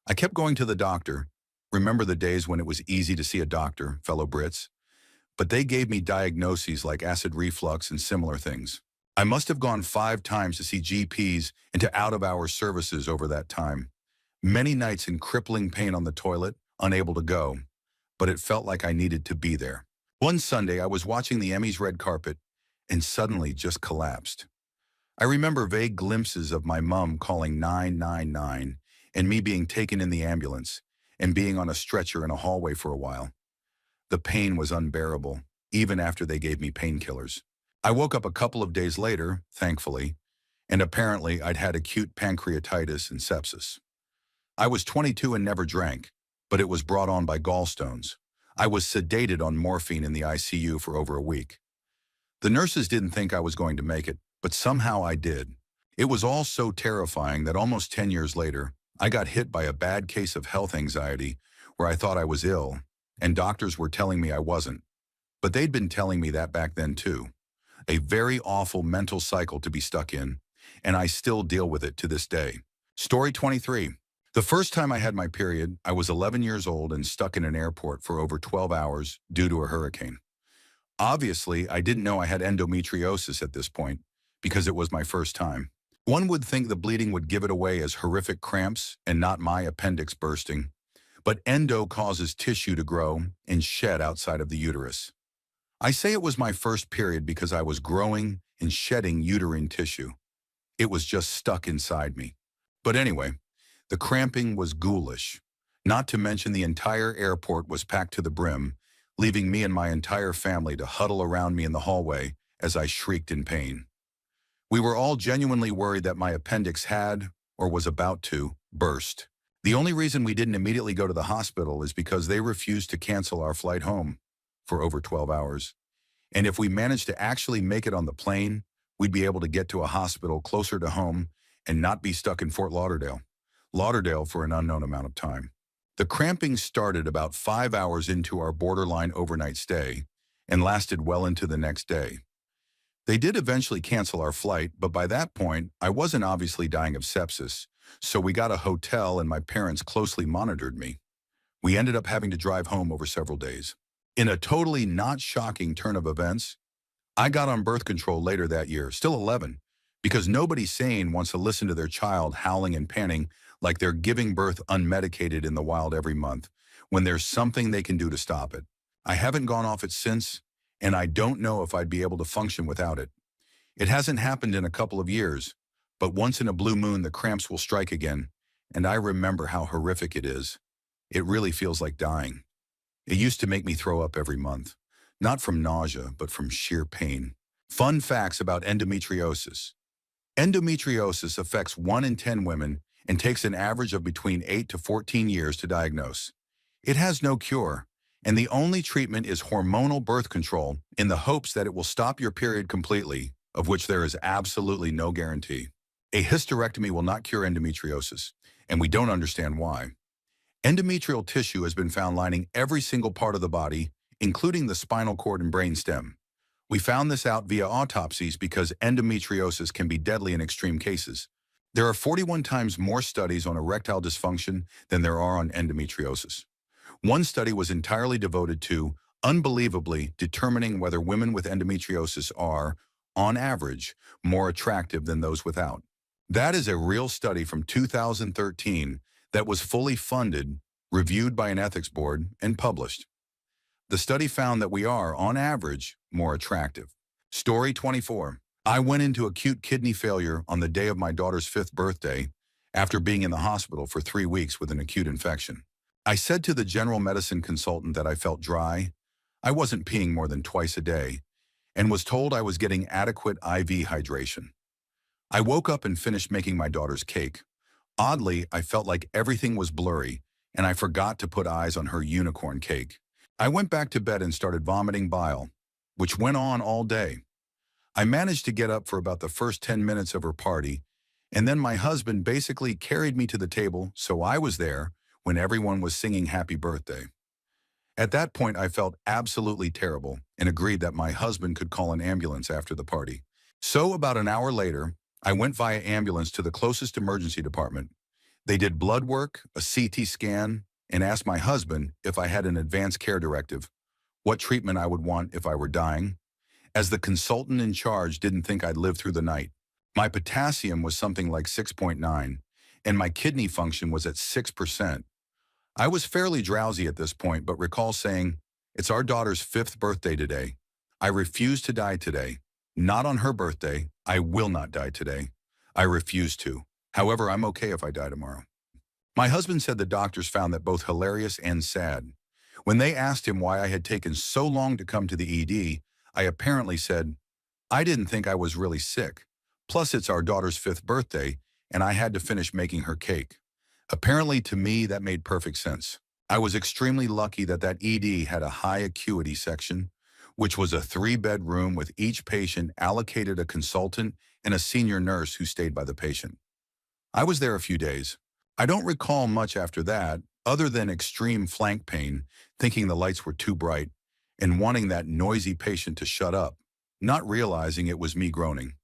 Speaker 1: I kept going to the doctor. Remember the days when it was easy to see a doctor, fellow Brits? But they gave me diagnoses like acid reflux and similar things. I must have gone 5 times to see GPs and to out-of-hours services over that time. Many nights in crippling pain on the toilet, unable to go, but it felt like I needed to be there. One Sunday, I was watching the Emmys red carpet and suddenly just collapsed. I remember vague glimpses of my mom calling 999 and me being taken in the ambulance and being on a stretcher in a hallway for a while. The pain was unbearable, even after they gave me painkillers. I woke up a couple of days later, thankfully, and apparently I'd had acute pancreatitis and sepsis. I was 22 and never drank, but it was brought on by gallstones. I was sedated on morphine in the ICU for over a week. The nurses didn't think I was going to make it, but somehow I did. It was all so terrifying that almost 10 years later, I got hit by a bad case of health anxiety where I thought I was ill, and doctors were telling me I wasn't. But they'd been telling me that back then too. A very awful mental cycle to be stuck in, and I still deal with it to this day. Story 23. The first time I had my period, I was 11 years old and stuck in an airport for over 12 hours due to a hurricane. Obviously, I didn't know I had endometriosis at this point because it was my first time. One would think the bleeding would give it away as horrific cramps and not my appendix bursting, but endo causes tissue to grow and shed outside of the uterus. I say it was my first period because I was growing and shedding uterine tissue. It was just stuck inside me. But anyway, the cramping was ghoulish. Not to mention the entire airport was packed to the brim, leaving me and my entire family to huddle around me in the hallway as I shrieked in pain. We were all genuinely worried that my appendix had, or was about to, burst. The only reason we didn't immediately go to the hospital is because they refused to cancel our flight home for over 12 hours. And if we managed to actually make it on the plane, we'd be able to get to a hospital closer to home and not be stuck in Fort Lauderdale for an unknown amount of time. The cramping started about 5 hours into our borderline overnight stay and lasted well into the next day. They did eventually cancel our flight, but by that point, I wasn't obviously dying of sepsis, so we got a hotel and my parents closely monitored me. We ended up having to drive home over several days. In a totally not shocking turn of events, I got on birth control later that year, still 11, because nobody sane wants to listen to their child howling and panting like they're giving birth unmedicated in the wild every month, when there's something they can do to stop it. I haven't gone off it since, and I don't know if I'd be able to function without it. It hasn't happened in a couple of years, but once in a blue moon the cramps will strike again, and I remember how horrific it is. It really feels like dying. It used to make me throw up every month, not from nausea, but from sheer pain. Fun facts about endometriosis. Endometriosis affects 1 in 10 women and takes an average of between 8 to 14 years to diagnose. It has no cure, and the only treatment is hormonal birth control in the hopes that it will stop your period completely, of which there is absolutely no guarantee. A hysterectomy will not cure endometriosis, and we don't understand why. Endometrial tissue has been found lining every single part of the body, including the spinal cord and brainstem. We found this out via autopsies because endometriosis can be deadly in extreme cases. There are 41 times more studies on erectile dysfunction than there are on endometriosis. One study was entirely devoted to, unbelievably, determining whether women with endometriosis are, on average, more attractive than those without. That is a real study from 2013 that was fully funded, reviewed by an ethics board, and published. The study found that we are, on average, more attractive. Story 24. I went into acute kidney failure on the day of my daughter's 5th birthday after being in the hospital for 3 weeks with an acute infection. I said to the general medicine consultant that I felt dry, I wasn't peeing more than twice a day, and was told I was getting adequate IV hydration. I woke up and finished making my daughter's cake. Oddly, I felt like everything was blurry, and I forgot to put eyes on her unicorn cake. I went back to bed and started vomiting bile, which went on all day. I managed to get up for about the first 10 minutes of her party, and then my husband basically carried me to the table, so I was there when everyone was singing happy birthday. At that point, I felt absolutely terrible and agreed that my husband could call an ambulance after the party. So about an hour later, I went via ambulance to the closest emergency department. They did blood work, a CT scan, and asked my husband if I had an advanced care directive, what treatment I would want if I were dying, as the consultant in charge didn't think I'd live through the night. My potassium was something like 6.9, and my kidney function was at 6%. I was fairly drowsy at this point, but recall saying, "It's our daughter's 5th birthday today. I refuse to die today. Not on her birthday. I will not die today. I refuse to. However, I'm okay if I die tomorrow." My husband said the doctors found that both hilarious and sad. When they asked him why I had taken so long to come to the ED, I apparently said, "I didn't think I was really sick. Plus, it's our daughter's 5th birthday, and I had to finish making her cake." Apparently, to me, that made perfect sense. I was extremely lucky that that ED had a high acuity section, which was a 3-bed room with each patient allocated a consultant and a senior nurse who stayed by the patient. I was there a few days. I don't recall much after that, other than extreme flank pain, thinking the lights were too bright, and wanting that noisy patient to shut up, not realizing it was me groaning.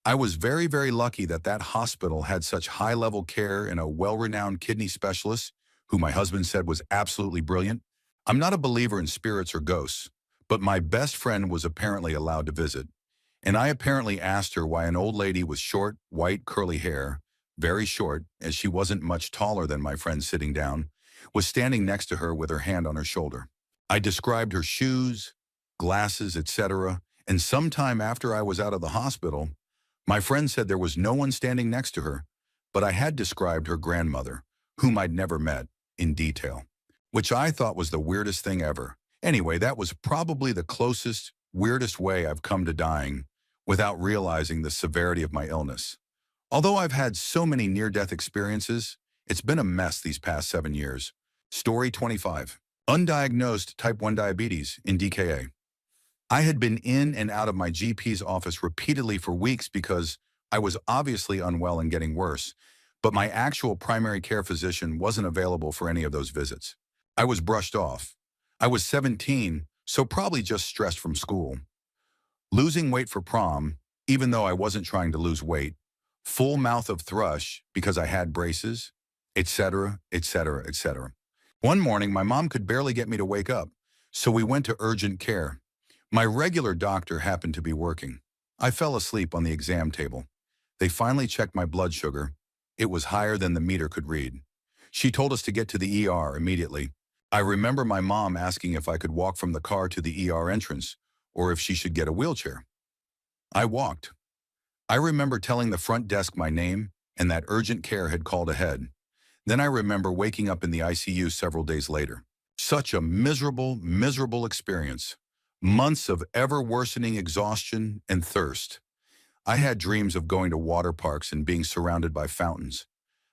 Speaker 1: I was very, very lucky that that hospital had such high-level care and a well-renowned kidney specialist, who my husband said was absolutely brilliant. I'm not a believer in spirits or ghosts, but my best friend was apparently allowed to visit, and I apparently asked her why an old lady with short, white, curly hair, very short, as she wasn't much taller than my friend sitting down, was standing next to her with her hand on her shoulder. I described her shoes, glasses, etc., and sometime after I was out of the hospital, my friend said there was no one standing next to her, but I had described her grandmother, whom I'd never met, in detail, which I thought was the weirdest thing ever. Anyway, that was probably the closest, weirdest way I've come to dying without realizing the severity of my illness. Although I've had so many near-death experiences, it's been a mess these past 7 years. Story 25. Undiagnosed type 1 diabetes in DKA. I had been in and out of my GP's office repeatedly for weeks because I was obviously unwell and getting worse, but my actual primary care physician wasn't available for any of those visits. I was brushed off. I was 17, so probably just stressed from school. Losing weight for prom, even though I wasn't trying to lose weight. Full mouth of thrush because I had braces, etc., etc., etc. One morning, my mom could barely get me to wake up, so we went to urgent care. My regular doctor happened to be working. I fell asleep on the exam table. They finally checked my blood sugar. It was higher than the meter could read. She told us to get to the ER immediately. I remember my mom asking if I could walk from the car to the ER entrance or if she should get a wheelchair. I walked. I remember telling the front desk my name and that urgent care had called ahead. Then I remember waking up in the ICU several days later. Such a miserable, miserable experience. Months of ever-worsening exhaustion and thirst. I had dreams of going to water parks and being surrounded by fountains.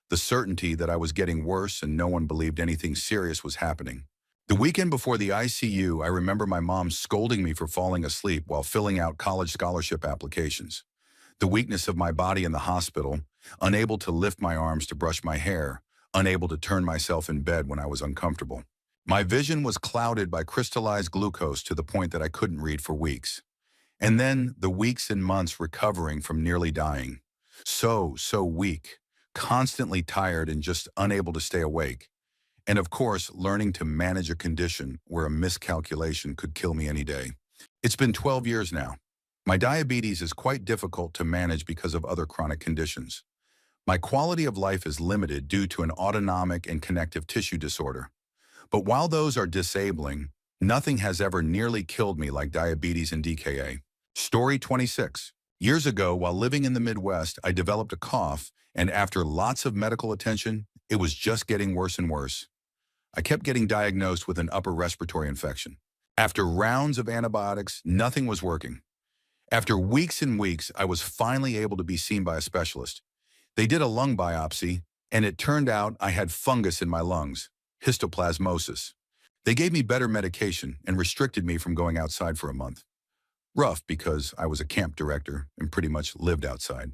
Speaker 1: The certainty that I was getting worse and no one believed anything serious was happening. The weekend before the ICU, I remember my mom scolding me for falling asleep while filling out college scholarship applications. The weakness of my body in the hospital, unable to lift my arms to brush my hair, unable to turn myself in bed when I was uncomfortable. My vision was clouded by crystallized glucose to the point that I couldn't read for weeks. And then the weeks and months recovering from nearly dying. So weak, constantly tired and just unable to stay awake. And of course, learning to manage a condition where a miscalculation could kill me any day. It's been 12 years now. My diabetes is quite difficult to manage because of other chronic conditions. My quality of life is limited due to an autonomic and connective tissue disorder. But while those are disabling, nothing has ever nearly killed me like diabetes and DKA. Story 26. Years ago, while living in the Midwest, I developed a cough, and after lots of medical attention, it was just getting worse and worse. I kept getting diagnosed with an upper respiratory infection. After rounds of antibiotics, nothing was working. After weeks and weeks, I was finally able to be seen by a specialist. They did a lung biopsy, and it turned out I had fungus in my lungs, histoplasmosis. They gave me better medication and restricted me from going outside for a month. Rough because I was a camp director and pretty much lived outside.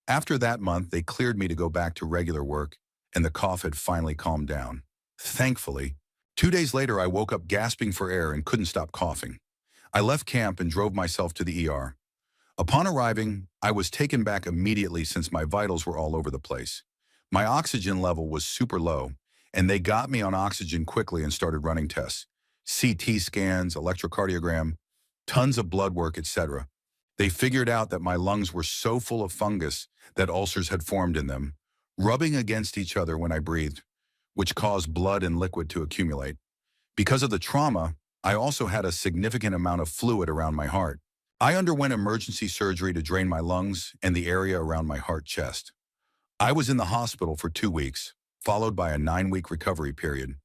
Speaker 1: After that month, they cleared me to go back to regular work, and the cough had finally calmed down. Thankfully, 2 days later, I woke up gasping for air and couldn't stop coughing. I left camp and drove myself to the ER. Upon arriving, I was taken back immediately since my vitals were all over the place. My oxygen level was super low, and they got me on oxygen quickly and started running tests. CT scans, electrocardiogram, tons of blood work, etc. They figured out that my lungs were so full of fungus that ulcers had formed in them, rubbing against each other when I breathed, which caused blood and liquid to accumulate. Because of the trauma, I also had a significant amount of fluid around my heart. I underwent emergency surgery to drain my lungs and the area around my heart chest. I was in the hospital for 2 weeks, followed by a 9-week recovery period.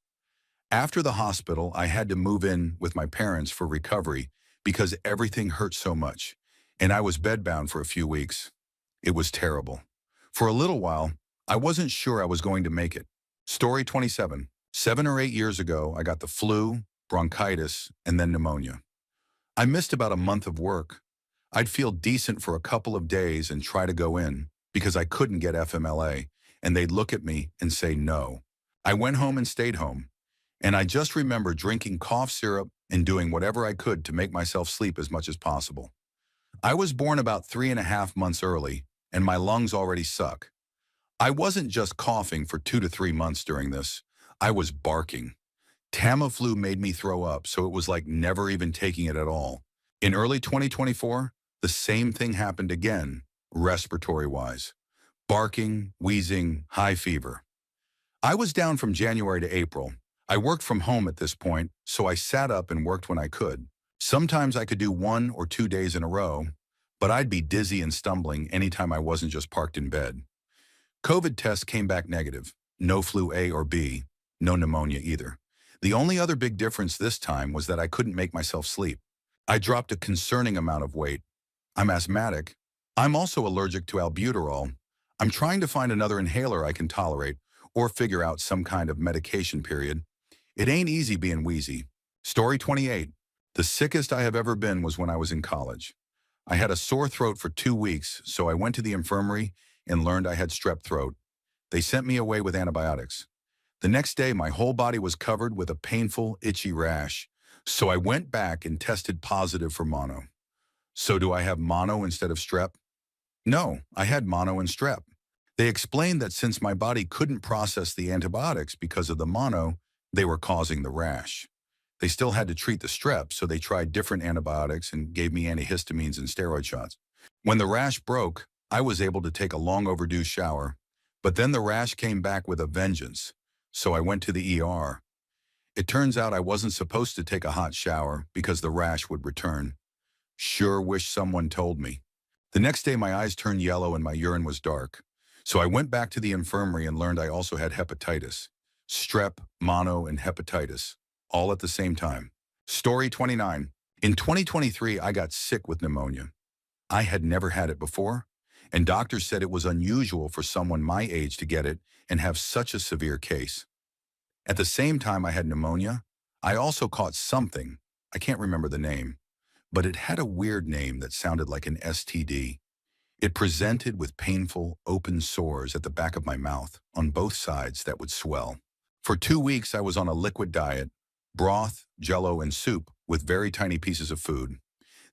Speaker 1: After the hospital, I had to move in with my parents for recovery because everything hurt so much, and I was bedbound for a few weeks. It was terrible. For a little while, I wasn't sure I was going to make it. Story 27. 7 or 8 years ago, I got the flu, bronchitis, and then pneumonia. I missed about a month of work. I'd feel decent for a couple of days and try to go in because I couldn't get FMLA, and they'd look at me and say no. I went home and stayed home, and I just remember drinking cough syrup and doing whatever I could to make myself sleep as much as possible. I was born about 3.5 months early, and my lungs already suck. I wasn't just coughing for 2 to 3 months during this. I was barking. Tamiflu made me throw up, so it was like never even taking it at all. In early 2024, the same thing happened again, respiratory-wise. Barking, wheezing, high fever. I was down from January to April. I worked from home at this point, so I sat up and worked when I could. Sometimes I could do 1 or 2 days in a row, but I'd be dizzy and stumbling anytime I wasn't just parked in bed. COVID tests came back negative. No flu A or B, no pneumonia either. The only other big difference this time was that I couldn't make myself sleep. I dropped a concerning amount of weight. I'm asthmatic. I'm also allergic to albuterol. I'm trying to find another inhaler I can tolerate or figure out some kind of medication period. It ain't easy being wheezy. Story 28. The sickest I have ever been was when I was in college. I had a sore throat for 2 weeks, so I went to the infirmary and learned I had strep throat. They sent me away with antibiotics. The next day, my whole body was covered with a painful, itchy rash, so I went back and tested positive for mono. So do I have mono instead of strep? No, I had mono and strep. They explained that since my body couldn't process the antibiotics because of the mono, they were causing the rash. They still had to treat the strep, so they tried different antibiotics and gave me antihistamines and steroid shots. When the rash broke, I was able to take a long overdue shower, but then the rash came back with a vengeance, so I went to the ER. It turns out I wasn't supposed to take a hot shower because the rash would return. Sure wish someone told me. The next day my eyes turned yellow and my urine was dark. So I went back to the infirmary and learned I also had hepatitis. Strep, mono, and hepatitis, all at the same time. Story 29. In 2023, I got sick with pneumonia. I had never had it before, and doctors said it was unusual for someone my age to get it and have such a severe case. At the same time I had pneumonia, I also caught something, I can't remember the name, but it had a weird name that sounded like an STD. It presented with painful, open sores at the back of my mouth on both sides that would swell. For 2 weeks, I was on a liquid diet, broth, jello, and soup with very tiny pieces of food.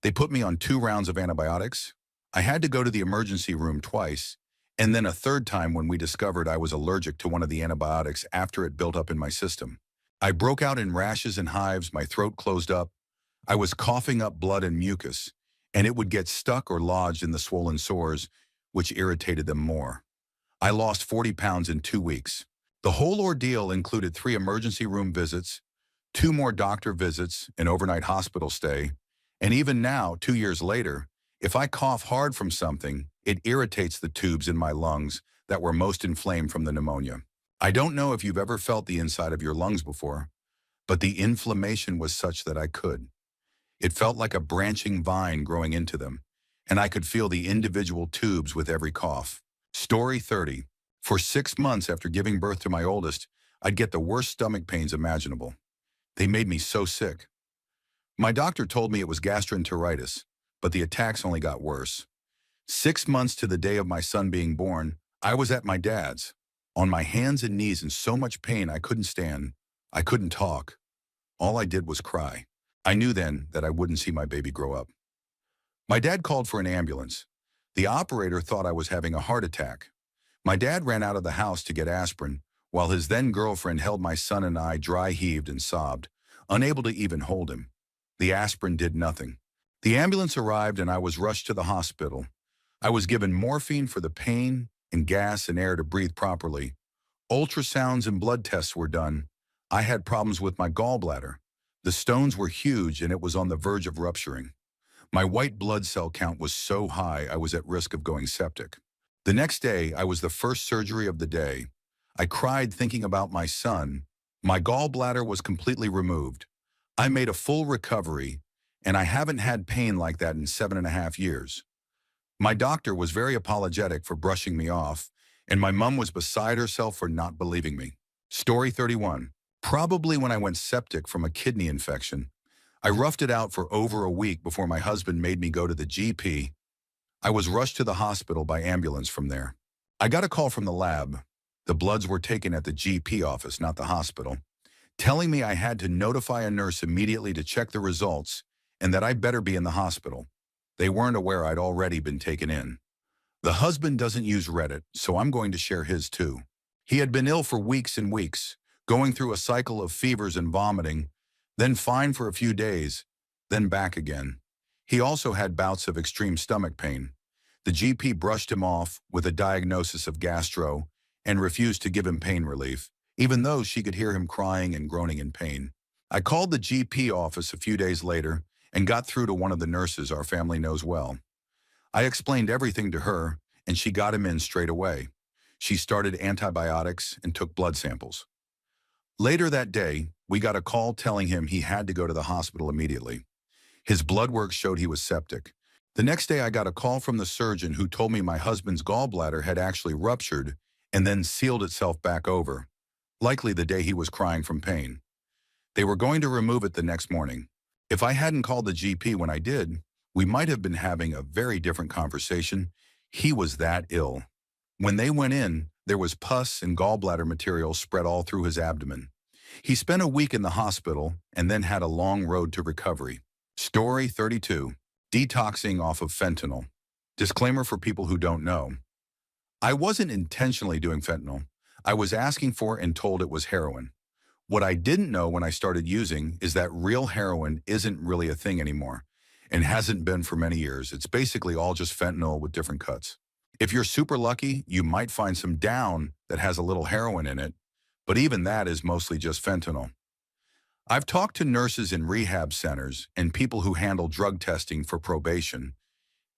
Speaker 1: They put me on 2 rounds of antibiotics. I had to go to the emergency room twice, and then a third time when we discovered I was allergic to one of the antibiotics after it built up in my system. I broke out in rashes and hives, my throat closed up. I was coughing up blood and mucus, and it would get stuck or lodged in the swollen sores, which irritated them more. I lost 40 pounds in 2 weeks. The whole ordeal included 3 emergency room visits, 2 more doctor visits, an overnight hospital stay, and even now, 2 years later, if I cough hard from something, it irritates the tubes in my lungs that were most inflamed from the pneumonia. I don't know if you've ever felt the inside of your lungs before, but the inflammation was such that I could. It felt like a branching vine growing into them, and I could feel the individual tubes with every cough. Story 30. For 6 months after giving birth to my oldest, I'd get the worst stomach pains imaginable. They made me so sick. My doctor told me it was gastroenteritis, but the attacks only got worse. 6 months to the day of my son being born, I was at my dad's, on my hands and knees in so much pain I couldn't stand. I couldn't talk. All I did was cry. I knew then that I wouldn't see my baby grow up. My dad called for an ambulance. The operator thought I was having a heart attack. My dad ran out of the house to get aspirin, while his then-girlfriend held my son and I dry-heaved and sobbed, unable to even hold him. The aspirin did nothing. The ambulance arrived and I was rushed to the hospital. I was given morphine for the pain and gas and air to breathe properly. Ultrasounds and blood tests were done. I had problems with my gallbladder. The stones were huge and it was on the verge of rupturing. My white blood cell count was so high I was at risk of going septic. The next day, I was the first surgery of the day. I cried thinking about my son. My gallbladder was completely removed. I made a full recovery, and I haven't had pain like that in 7.5 years. My doctor was very apologetic for brushing me off, and my mom was beside herself for not believing me. Story 31. Probably when I went septic from a kidney infection. I roughed it out for over a week before my husband made me go to the GP. I was rushed to the hospital by ambulance from there. I got a call from the lab. The bloods were taken at the GP office, not the hospital, telling me I had to notify a nurse immediately to check the results and that I better be in the hospital. They weren't aware I'd already been taken in. The husband doesn't use Reddit, so I'm going to share his too. He had been ill for weeks and weeks, going through a cycle of fevers and vomiting, then fine for a few days, then back again. He also had bouts of extreme stomach pain. The GP brushed him off with a diagnosis of gastro and refused to give him pain relief, even though she could hear him crying and groaning in pain. I called the GP office a few days later and got through to one of the nurses our family knows well. I explained everything to her, and she got him in straight away. She started antibiotics and took blood samples. Later that day, we got a call telling him he had to go to the hospital immediately. His blood work showed he was septic. The next day, I got a call from the surgeon who told me my husband's gallbladder had actually ruptured and then sealed itself back over, likely the day he was crying from pain. They were going to remove it the next morning. If I hadn't called the GP when I did, we might have been having a very different conversation. He was that ill. When they went in, there was pus and gallbladder material spread all through his abdomen. He spent a week in the hospital and then had a long road to recovery. Story 32. Detoxing off of fentanyl. Disclaimer for people who don't know. I wasn't intentionally doing fentanyl. I was asking for and told it was heroin. What I didn't know when I started using is that real heroin isn't really a thing anymore and hasn't been for many years. It's basically all just fentanyl with different cuts. If you're super lucky, you might find some down that has a little heroin in it, but even that is mostly just fentanyl. I've talked to nurses in rehab centers and people who handle drug testing for probation,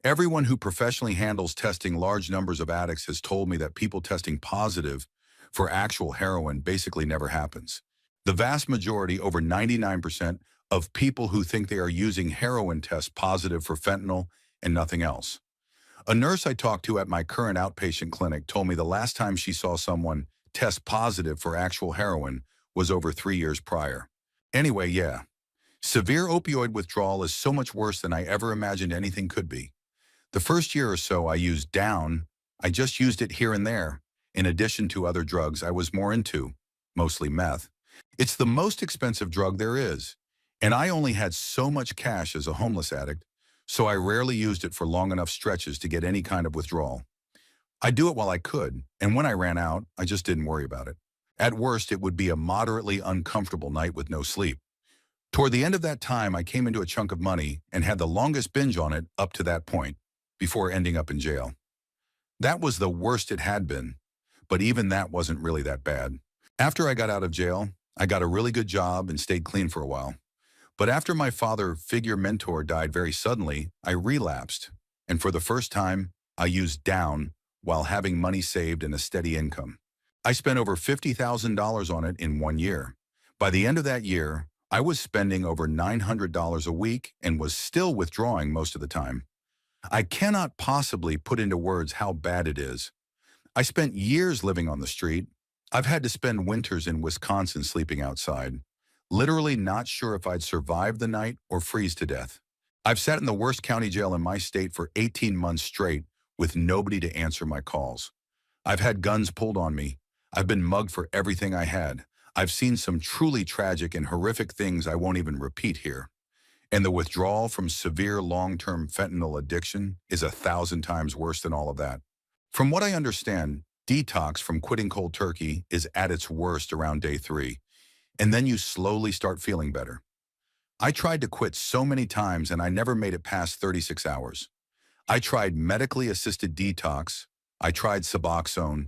Speaker 1: Everyone who professionally handles testing large numbers of addicts has told me that people testing positive for actual heroin basically never happens. The vast majority, over 99% of people who think they are using heroin test positive for fentanyl and nothing else. A nurse I talked to at my current outpatient clinic told me the last time she saw someone test positive for actual heroin was over 3 years prior. Anyway, yeah, severe opioid withdrawal is so much worse than I ever imagined anything could be. The first year or so I used down, I just used it here and there, in addition to other drugs I was more into, mostly meth. It's the most expensive drug there is, and I only had so much cash as a homeless addict, so I rarely used it for long enough stretches to get any kind of withdrawal. I'd do it while I could, and when I ran out, I just didn't worry about it. At worst, it would be a moderately uncomfortable night with no sleep. Toward the end of that time, I came into a chunk of money and had the longest binge on it up to that point, before ending up in jail. That was the worst it had been, but even that wasn't really that bad. After I got out of jail, I got a really good job and stayed clean for a while. But after my father figure mentor died very suddenly, I relapsed, and for the first time, I used down while having money saved and a steady income. I spent over $50,000 on it in 1 year. By the end of that year, I was spending over $900 a week and was still withdrawing most of the time. I cannot possibly put into words how bad it is. I spent years living on the street. I've had to spend winters in Wisconsin sleeping outside, literally not sure if I'd survive the night or freeze to death. I've sat in the worst county jail in my state for 18 months straight with nobody to answer my calls. I've had guns pulled on me. I've been mugged for everything I had. I've seen some truly tragic and horrific things I won't even repeat here. And the withdrawal from severe long-term fentanyl addiction is 1,000 times worse than all of that. From what I understand, detox from quitting cold turkey is at its worst around day 3, and then you slowly start feeling better. I tried to quit so many times and I never made it past 36 hours. I tried medically assisted detox. I tried Suboxone.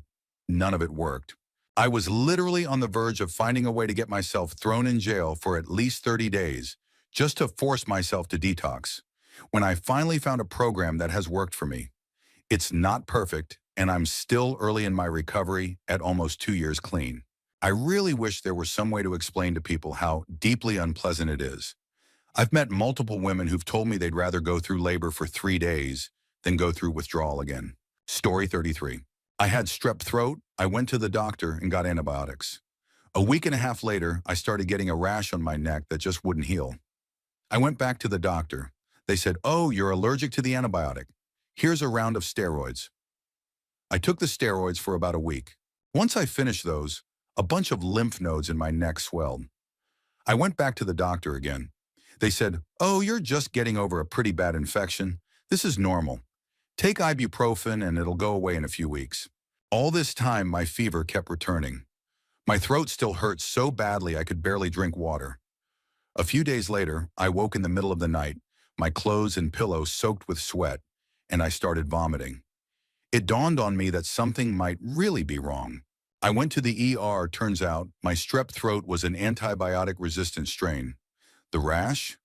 Speaker 1: None of it worked. I was literally on the verge of finding a way to get myself thrown in jail for at least 30 days, just to force myself to detox, when I finally found a program that has worked for me. It's not perfect, and I'm still early in my recovery at almost 2 years clean. I really wish there were some way to explain to people how deeply unpleasant it is. I've met multiple women who've told me they'd rather go through labor for 3 days than go through withdrawal again. Story 33. I had strep throat. I went to the doctor and got antibiotics. A week and a half later, I started getting a rash on my neck that just wouldn't heal. I went back to the doctor. They said, "Oh, you're allergic to the antibiotic. Here's a round of steroids." I took the steroids for about a week. Once I finished those, a bunch of lymph nodes in my neck swelled. I went back to the doctor again. They said, "Oh, you're just getting over a pretty bad infection. This is normal. Take ibuprofen and it'll go away in a few weeks." All this time, my fever kept returning. My throat still hurt so badly I could barely drink water. A few days later, I woke in the middle of the night, my clothes and pillows soaked with sweat, and I started vomiting. It dawned on me that something might really be wrong. I went to the ER. Turns out my strep throat was an antibiotic-resistant strain. The rash?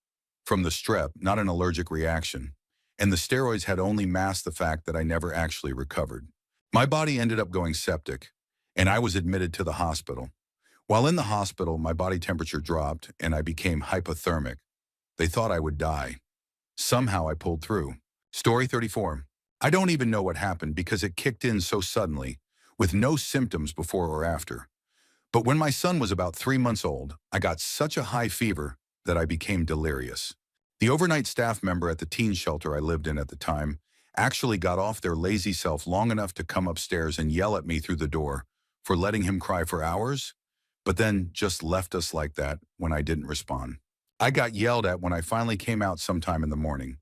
Speaker 1: From the strep, not an allergic reaction. And the steroids had only masked the fact that I never actually recovered. My body ended up going septic, and I was admitted to the hospital. While in the hospital, my body temperature dropped and I became hypothermic. They thought I would die. Somehow I pulled through. Story 34. I don't even know what happened because it kicked in so suddenly, with no symptoms before or after. But when my son was about 3 months old, I got such a high fever that I became delirious. The overnight staff member at the teen shelter I lived in at the time actually got off their lazy self long enough to come upstairs and yell at me through the door for letting him cry for hours, but then just left us like that when I didn't respond. I got yelled at when I finally came out sometime in the morning.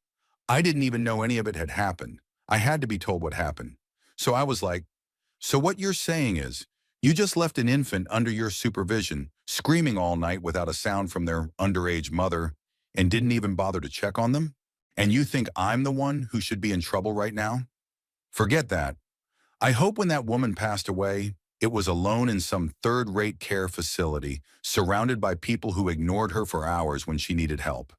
Speaker 1: I didn't even know any of it had happened. I had to be told what happened. So I was like, "So what you're saying is, you just left an infant under your supervision, screaming all night without a sound from their underage mother, and didn't even bother to check on them? And you think I'm the one who should be in trouble right now?" Forget that. I hope when that woman passed away, it was alone in some third-rate care facility, surrounded by people who ignored her for hours when she needed help.